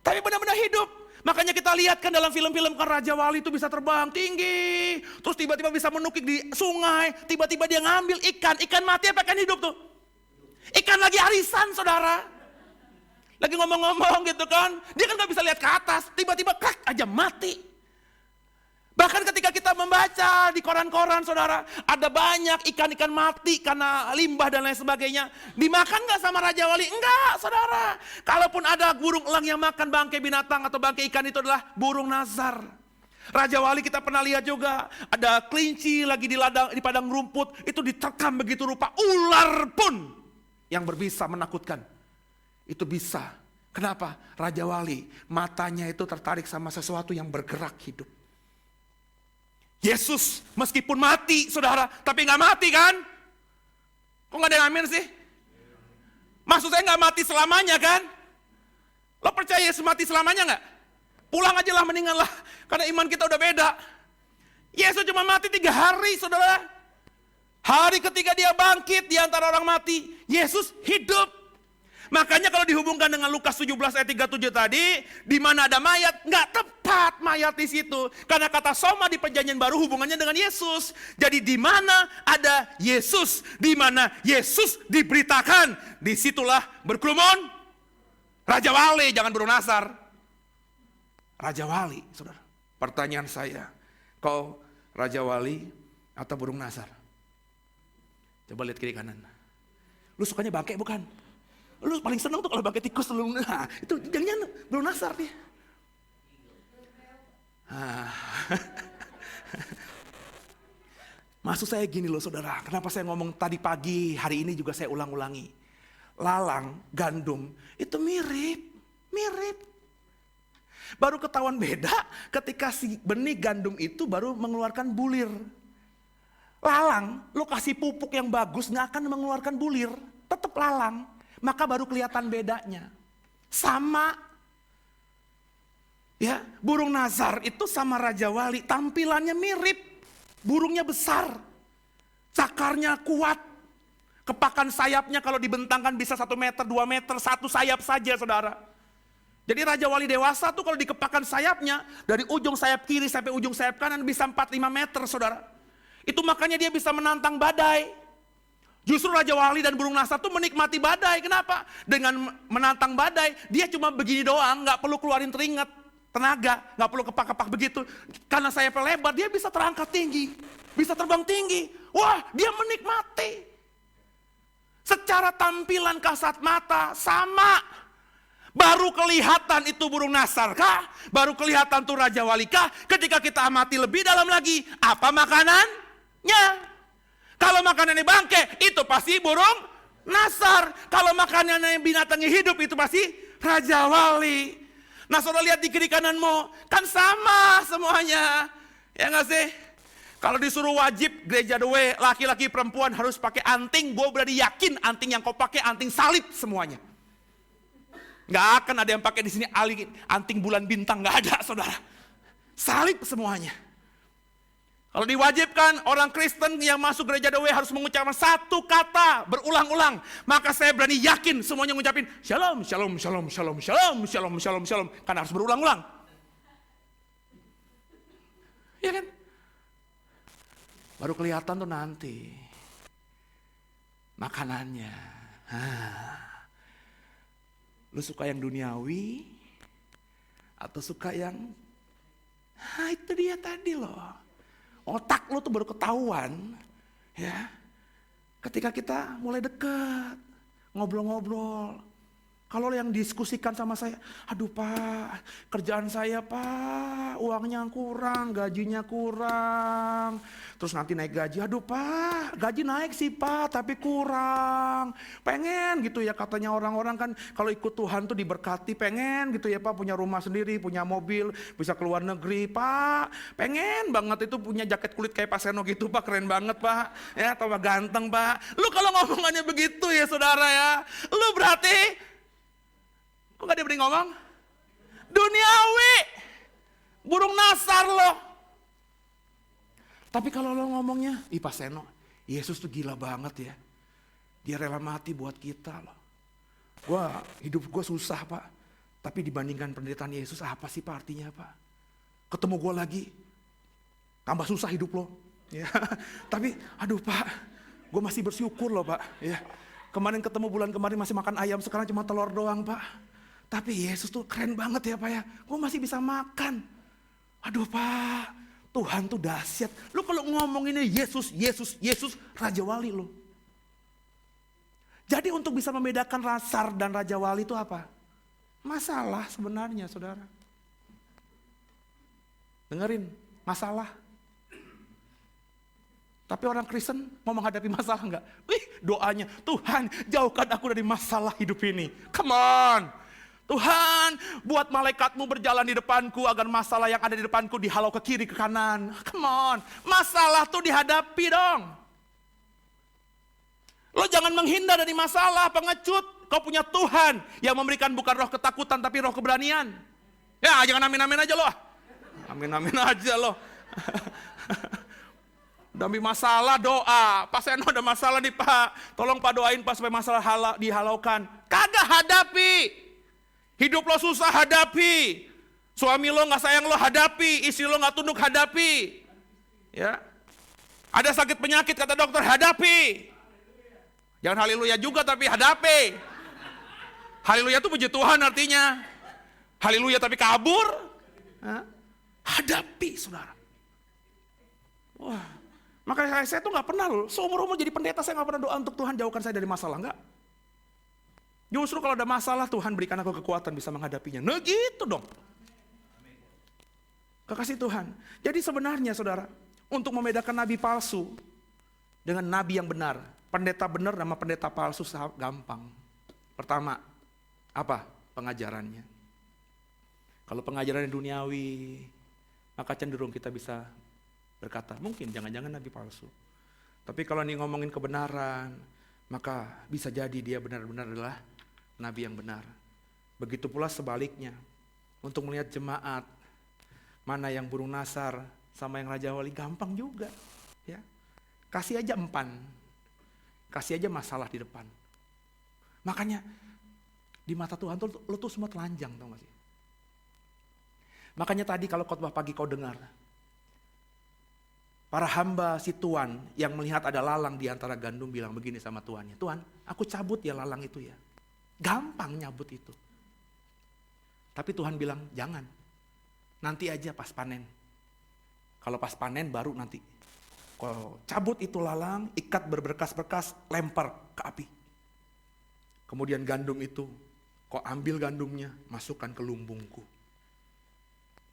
Tapi benar-benar hidup. Makanya kita lihat kan dalam film-film kan Raja Wali itu bisa terbang tinggi, terus tiba-tiba bisa menukik di sungai, tiba-tiba dia ngambil ikan mati apa ikan hidup tuh? Ikan lagi arisan, saudara. Lagi ngomong-ngomong gitu kan, dia kan gak bisa lihat ke atas, tiba-tiba krak aja mati. Bahkan ketika kita membaca di koran-koran, saudara, ada banyak ikan-ikan mati karena limbah dan lain sebagainya. Dimakan gak sama Raja Wali? Enggak, saudara. Kalaupun ada burung elang yang makan bangkai binatang atau bangkai ikan, itu adalah burung nasar. Raja Wali kita pernah lihat juga, ada kelinci lagi di padang rumput, itu diterkam begitu rupa. Ular pun yang berbisa menakutkan. Itu bisa. Kenapa? Raja Wali matanya itu tertarik sama sesuatu yang bergerak hidup. Yesus meskipun mati, saudara, tapi gak mati kan? Kok gak ada yang amin sih? Maksud saya gak mati selamanya kan? Lo percaya Yesus mati selamanya gak? Pulang aja lah, mendingan lah, karena iman kita udah beda. Yesus cuma mati 3 hari, saudara. Hari ketiga dia bangkit di antara orang mati. Yesus hidup. Makanya kalau dihubungkan dengan Lukas 17 ayat 37 tadi, di mana ada mayat, nggak tepat mayat di situ. Karena kata soma di perjanjian baru hubungannya dengan Yesus. Jadi di mana ada Yesus, di mana Yesus diberitakan, disitulah berkerumun Raja Wali, jangan burung nasar. Raja Wali, saudara. Pertanyaan saya, kau Raja Wali atau burung nasar? Coba lihat kiri kanan. Lu sukanya bangke bukan? Lu paling seneng tuh kalau bangke tikus. Nah, itu jangan burung nasar dia. Maksud saya gini loh saudara, kenapa saya ngomong tadi pagi, hari ini juga saya ulang-ulangi. Lalang, gandum, itu mirip. Baru ketahuan beda ketika si benih gandum itu baru mengeluarkan bulir. Lalang, lo kasih pupuk yang bagus gak akan mengeluarkan bulir, tetap lalang. Maka baru kelihatan bedanya. Sama. Ya, burung nasar itu sama Raja Wali, tampilannya mirip. Burungnya besar, cakarnya kuat. Kepakan sayapnya kalau dibentangkan bisa 1 meter, 2 meter, 1 sayap saja saudara. Jadi Raja Wali dewasa tuh kalau dikepakan sayapnya, dari ujung sayap kiri sampai ujung sayap kanan bisa 4-5 meter saudara. Itu makanya dia bisa menantang badai. Justru Raja Wali dan burung nasar tuh menikmati badai. Kenapa? Dengan menantang badai, dia cuma begini doang, gak perlu keluarin teringat, tenaga, gak perlu kepak-kepak begitu. Karena sayapnya lebar, dia bisa terangkat tinggi, bisa terbang tinggi. Wah, dia menikmati. Secara tampilan kasat mata sama. Baru kelihatan itu burung nasar kah? Baru kelihatan tuh Raja Wali kah? Ketika kita amati lebih dalam lagi, apa makanannya? Kalau makanannya bangke, itu pasti burung nasar. Kalau makanannya binatangnya hidup, itu pasti Raja Wali. Nah saudara lihat di kiri kananmu, kan sama semuanya. Ya gak sih? Kalau disuruh wajib gereja The Way, laki-laki perempuan harus pakai anting, gue berani yakin anting yang kau pakai anting salib semuanya. Gak akan ada yang pakai di sini anting bulan bintang, gak ada saudara. Salib semuanya. Kalau diwajibkan orang Kristen yang masuk gereja The Way harus mengucapkan 1 kata berulang-ulang. Maka saya berani yakin semuanya mengucapin shalom, shalom, shalom, shalom, shalom, shalom, shalom, shalom. Karena harus berulang-ulang. Ya kan? Baru kelihatan tuh nanti makanannya. Lu suka yang duniawi atau suka yang itu dia tadi loh. Otak lu tuh baru ketahuan ya ketika kita mulai dekat, ngobrol-ngobrol. Kalau yang diskusikan sama saya, aduh Pak, kerjaan saya Pak, uangnya kurang, gajinya kurang. Terus nanti naik gaji, aduh Pak, gaji naik sih Pak, tapi kurang. Pengen gitu ya katanya orang-orang kan kalau ikut Tuhan tuh diberkati, pengen gitu ya Pak, punya rumah sendiri, punya mobil, bisa keluar negeri Pak. Pengen banget itu punya jaket kulit kayak Pak Seno gitu Pak, keren banget Pak. Ya, tambah ganteng Pak. Lu kalau ngomongannya begitu ya saudara ya, lu berarti kok gak dia berani ngomong? Duniawi, burung nasar loh. Tapi kalau lo ngomongnya, Pak Seno, Yesus tuh gila banget ya. Dia rela mati buat kita loh. Hidup gue susah Pak. Tapi dibandingkan penderitaan Yesus, apa sih Pak artinya Pak? Ketemu gue lagi, tambah susah hidup lo. Ya. Tapi aduh Pak, gue masih bersyukur loh Pak. Ya. Kemarin ketemu bulan kemarin masih makan ayam, sekarang cuma telur doang Pak. Tapi Yesus tuh keren banget ya Pak ya. Gue masih bisa makan. Aduh Pak, Tuhan tuh dahsyat. Lu kalau ngomonginnya Yesus, Yesus, Yesus, Raja Wali lu. Jadi untuk bisa membedakan Nasar dan Raja Wali itu apa? Masalah sebenarnya saudara. Dengerin, masalah. Tapi orang Kristen mau menghadapi masalah enggak? Doanya, Tuhan jauhkan aku dari masalah hidup ini. Come on. Tuhan, buat malaikatmu berjalan di depanku agar masalah yang ada di depanku dihalau ke kiri ke kanan. Come on, masalah tuh dihadapi dong. Lo jangan menghindar dari masalah, pengecut. Kau punya Tuhan yang memberikan bukan roh ketakutan tapi roh keberanian. Ya jangan amin-amin aja lo. Amin-amin aja lo. Demi masalah doa, Pak Seno ada masalah nih Pak. Tolong Pak doain Pak supaya masalah dihalaukan. Kagak hadapi. Hidup lo susah hadapi, suami lo gak sayang lo hadapi, istri lo gak tunduk hadapi. Ya, ada sakit penyakit kata dokter hadapi. Jangan haleluya juga tapi hadapi. Haleluya itu puji Tuhan artinya. Haleluya tapi kabur. Hadapi saudara. Wah, makanya saya tuh nggak pernah loh, seumur-umur jadi pendeta saya nggak pernah doa untuk Tuhan jauhkan saya dari masalah, nggak. Justru kalau ada masalah Tuhan berikan aku kekuatan bisa menghadapinya. Nah gitu dong. Kekasih Tuhan. Jadi sebenarnya saudara, untuk membedakan nabi palsu dengan nabi yang benar, pendeta benar sama pendeta palsu gampang. Pertama, apa? Pengajarannya. Kalau pengajarannya duniawi, maka cenderung kita bisa berkata, mungkin jangan-jangan nabi palsu. Tapi kalau ini ngomongin kebenaran, maka bisa jadi dia benar-benar adalah nabi yang benar. Begitu pula sebaliknya, untuk melihat jemaat, mana yang burung nasar sama yang raja wali gampang juga. Ya. Kasih aja empan, kasih aja masalah di depan. Makanya di mata Tuhan tuh lo tuh semua telanjang, tau gak sih? Makanya tadi kalau khotbah pagi kau dengar, para hamba si Tuan yang melihat ada lalang di antara gandum bilang begini sama tuannya, Tuan, aku cabut ya lalang itu ya. Gampang nyabut itu. Tapi Tuhan bilang, jangan. Nanti aja pas panen. Kalau pas panen baru nanti. Kalau cabut itu lalang, ikat berberkas-berkas, lempar ke api. Kemudian gandum itu, kau ambil gandumnya, masukkan ke lumbungku.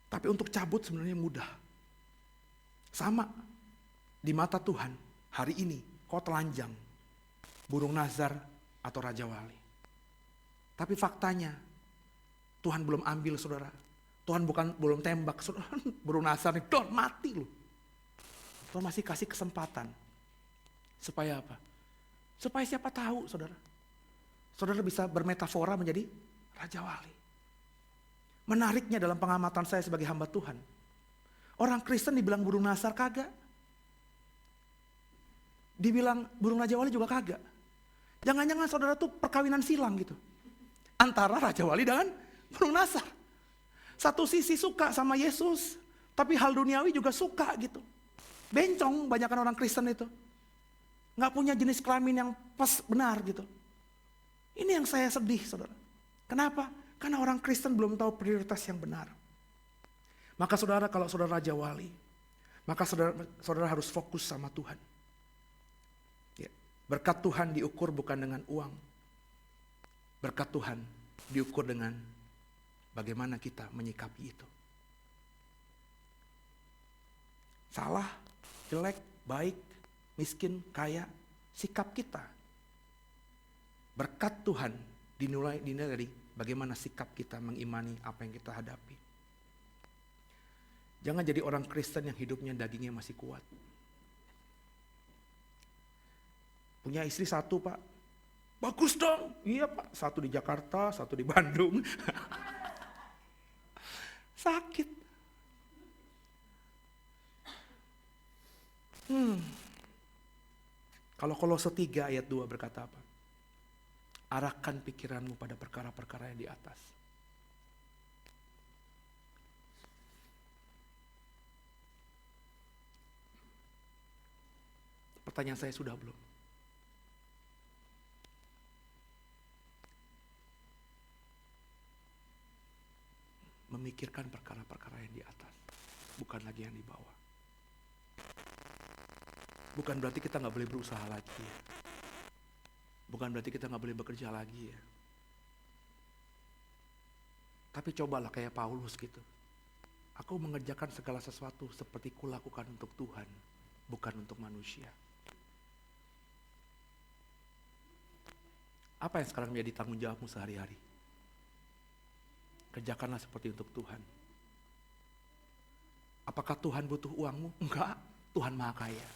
Tapi untuk cabut sebenarnya mudah. Sama, di mata Tuhan, hari ini kau telanjang. Burung nazar atau raja wali. Tapi faktanya, Tuhan belum ambil saudara. Tuhan belum tembak saudara. Burung nazar nih, don mati loh. Tuhan masih kasih kesempatan. Supaya apa? Supaya siapa tahu saudara. Saudara bisa bermetafora menjadi raja wali. Menariknya dalam pengamatan saya sebagai hamba Tuhan. Orang Kristen dibilang burung nazar kagak. Dibilang burung raja wali juga kagak. Jangan-jangan saudara tuh perkawinan silang gitu. Antara raja wali dengan burung nazar. Satu sisi suka sama Yesus, tapi hal duniawi juga suka gitu. Bencong banyakkan orang Kristen itu. Nggak punya jenis kelamin yang pas benar gitu. Ini yang saya sedih saudara. Kenapa? Karena orang Kristen belum tahu prioritas yang benar. Maka saudara, kalau saudara raja wali, maka saudara harus fokus sama Tuhan. Ya. Berkat Tuhan diukur bukan dengan uang. Berkat Tuhan diukur dengan bagaimana kita menyikapi itu. Salah, jelek, baik, miskin, kaya, sikap kita. Berkat Tuhan dinilai dari bagaimana sikap kita mengimani apa yang kita hadapi. Jangan jadi orang Kristen yang hidupnya dagingnya masih kuat. Punya istri satu pak, bagus dong. Iya pak, satu di Jakarta, satu di Bandung. Sakit. Kalau Kolose 3 ayat 2 berkata apa? Arahkan pikiranmu pada perkara-perkara yang di atas. Pertanyaan saya, sudah belum? Memikirkan perkara-perkara yang di atas, bukan lagi yang di bawah. Bukan berarti kita gak boleh berusaha lagi ya. Bukan berarti kita gak boleh bekerja lagi ya. Tapi cobalah kayak Paulus gitu. Aku mengerjakan segala sesuatu seperti kulakukan untuk Tuhan, bukan untuk manusia. Apa yang sekarang menjadi tanggung jawabmu sehari-hari? Kerjakanlah seperti untuk Tuhan. Apakah Tuhan butuh uangmu? Enggak, Tuhan Maha Kaya.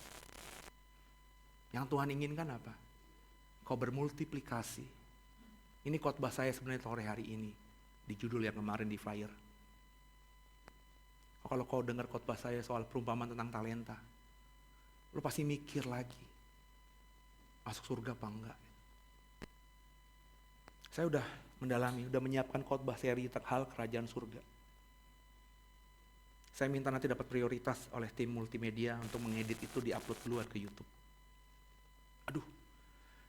Yang Tuhan inginkan apa? Kau bermultiplikasi. Ini khotbah saya sebenarnya sore hari ini, di judul yang kemarin di flyer. Kalau kau dengar khotbah saya soal perumpamaan tentang talenta, lu pasti mikir lagi, masuk surga apa enggak. Saya udah mendalami, udah menyiapkan khotbah seri tentang hal kerajaan surga. Saya minta nanti dapat prioritas oleh tim multimedia untuk mengedit itu, diupload keluar ke YouTube. Aduh,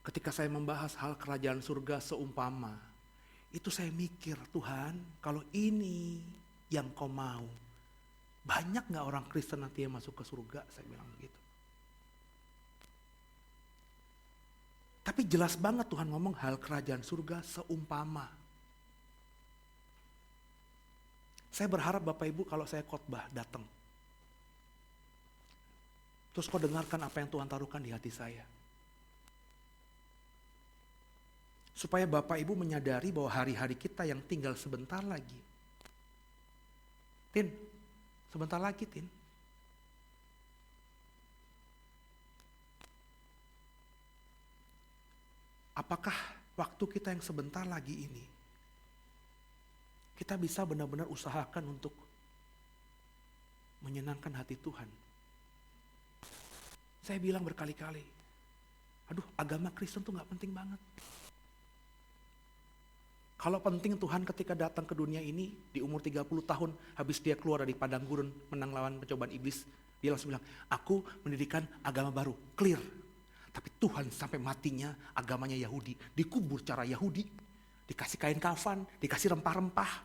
ketika saya membahas hal kerajaan surga seumpama, itu saya mikir, Tuhan, kalau ini yang kau mau, banyak gak orang Kristen nanti yang masuk ke surga? Saya bilang begitu. Tapi jelas banget Tuhan ngomong hal kerajaan surga seumpama. Saya berharap Bapak Ibu kalau saya khotbah datang. Terus kau dengarkan apa yang Tuhan taruhkan di hati saya. Supaya Bapak Ibu menyadari bahwa hari-hari kita yang tinggal sebentar lagi. Tin, sebentar lagi Tin. Apakah waktu kita yang sebentar lagi ini, kita bisa benar-benar usahakan untuk menyenangkan hati Tuhan? Saya bilang berkali-kali, aduh agama Kristen tuh gak penting banget. Kalau penting Tuhan ketika datang ke dunia ini di umur 30 tahun, habis dia keluar dari padang gurun menang lawan pencobaan iblis, dia langsung bilang, aku mendirikan agama baru, clear. Tapi Tuhan sampai matinya agamanya Yahudi, dikubur cara Yahudi, dikasih kain kafan, dikasih rempah-rempah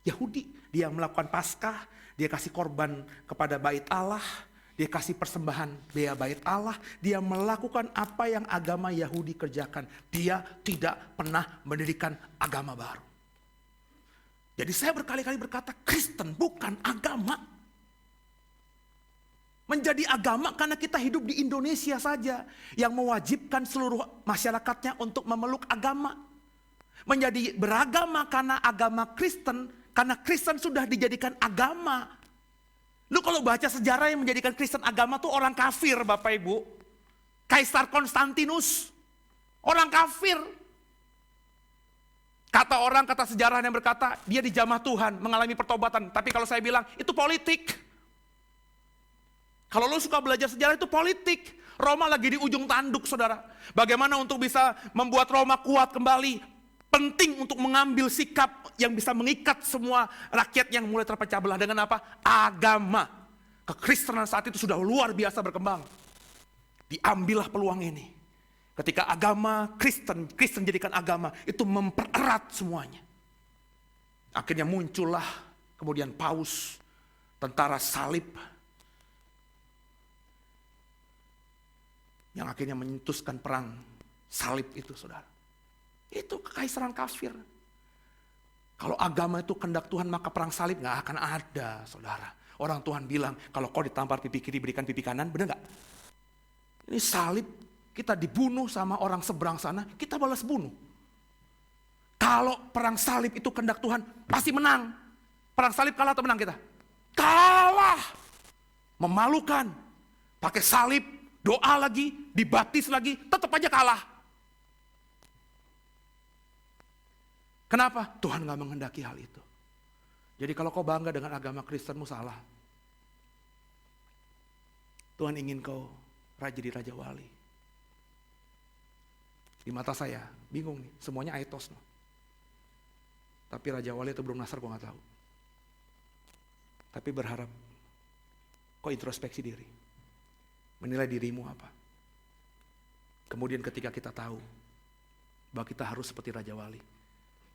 Yahudi. Dia melakukan Paskah, dia kasih korban kepada bait Allah, dia kasih persembahan bea bait Allah, dia melakukan apa yang agama Yahudi kerjakan. Dia tidak pernah mendirikan agama baru. Jadi saya berkali-kali berkata, Kristen bukan agama. Menjadi agama karena kita hidup di Indonesia saja yang mewajibkan seluruh masyarakatnya untuk memeluk agama. Menjadi beragama karena agama Kristen, karena Kristen sudah dijadikan agama. Lu kalau baca sejarah yang menjadikan Kristen agama tuh orang kafir Bapak Ibu. Kaisar Konstantinus, orang kafir. Kata sejarah yang berkata dia dijamah Tuhan, mengalami pertobatan. Tapi kalau saya bilang itu politik. Kalau lo suka belajar sejarah itu politik. Roma lagi di ujung tanduk saudara. Bagaimana untuk bisa membuat Roma kuat kembali. Penting untuk mengambil sikap yang bisa mengikat semua rakyat yang mulai terpecah belah. Dengan apa? Agama. Kekristenan saat itu sudah luar biasa berkembang. Diambillah peluang ini. Ketika agama Kristen jadikan agama. Itu mempererat semuanya. Akhirnya muncullah kemudian paus, tentara salib, yang akhirnya menyentuskan perang salib itu saudara. Itu kekaisaran kafir. Kalau agama itu kehendak Tuhan maka perang salib gak akan ada saudara. Orang Tuhan bilang kalau kau ditampar pipi kiri berikan pipi kanan, benar gak? Ini salib, kita dibunuh sama orang seberang sana, kita balas bunuh. Kalau perang salib itu kehendak Tuhan pasti menang. Perang salib kalah atau menang kita? Kalah. Memalukan. Pakai salib, doa lagi, dibaptis lagi, tetap aja kalah. Kenapa? Tuhan gak menghendaki hal itu. Jadi kalau kau bangga dengan agama Kristenmu salah. Tuhan ingin kau jadi Raja Wali. Di mata saya, bingung nih, semuanya aitos. No. Tapi Raja Wali atau belum nasar gue gak tahu. Tapi berharap kau introspeksi diri. Menilai dirimu apa. Kemudian ketika kita tahu bahwa kita harus seperti Raja Wali,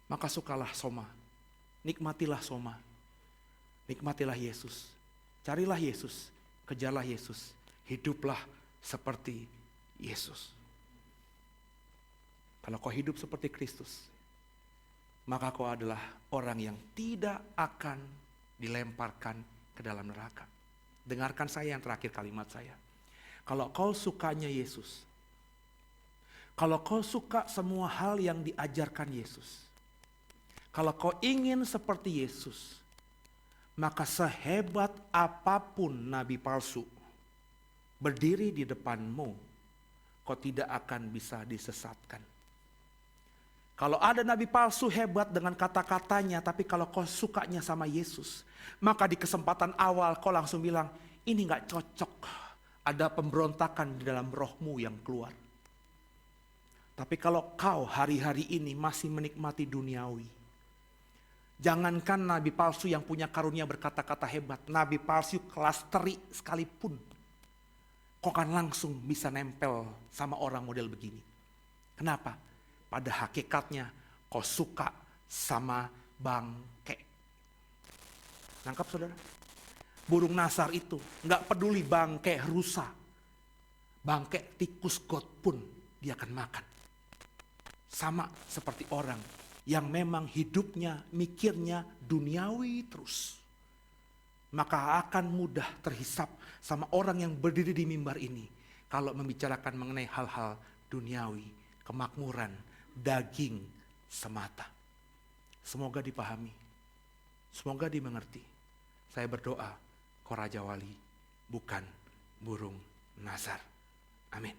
maka sukalah soma, nikmatilah soma, nikmatilah Yesus, carilah Yesus, kejarlah Yesus, hiduplah seperti Yesus. Kalau kau hidup seperti Kristus, maka kau adalah orang yang tidak akan dilemparkan ke dalam neraka. Dengarkan saya yang terakhir kalimat saya. Kalau kau sukanya Yesus, kalau kau suka semua hal yang diajarkan Yesus, kalau kau ingin seperti Yesus, maka sehebat apapun nabi palsu berdiri di depanmu, kau tidak akan bisa disesatkan. Kalau ada nabi palsu hebat dengan kata-katanya, tapi kalau kau sukanya sama Yesus, maka di kesempatan awal kau langsung bilang, ini gak cocok. Ada pemberontakan di dalam rohmu yang keluar. Tapi kalau kau hari-hari ini masih menikmati duniawi, jangankan nabi palsu yang punya karunia berkata-kata hebat, nabi palsu kelas teri sekalipun, kau akan langsung bisa nempel sama orang model begini. Kenapa? Pada hakikatnya kau suka sama bangke. Nangkap saudara? Burung nasar itu gak peduli bangke rusa, bangke tikus got pun dia akan makan. sama seperti orang yang memang hidupnya, mikirnya duniawi terus, maka akan mudah terhisap sama orang yang berdiri di mimbar ini kalau membicarakan mengenai hal-hal duniawi, kemakmuran, daging semata. Semoga dipahami, semoga dimengerti. Saya berdoa, Kau Raja Wali, bukan burung Nazar. Amin.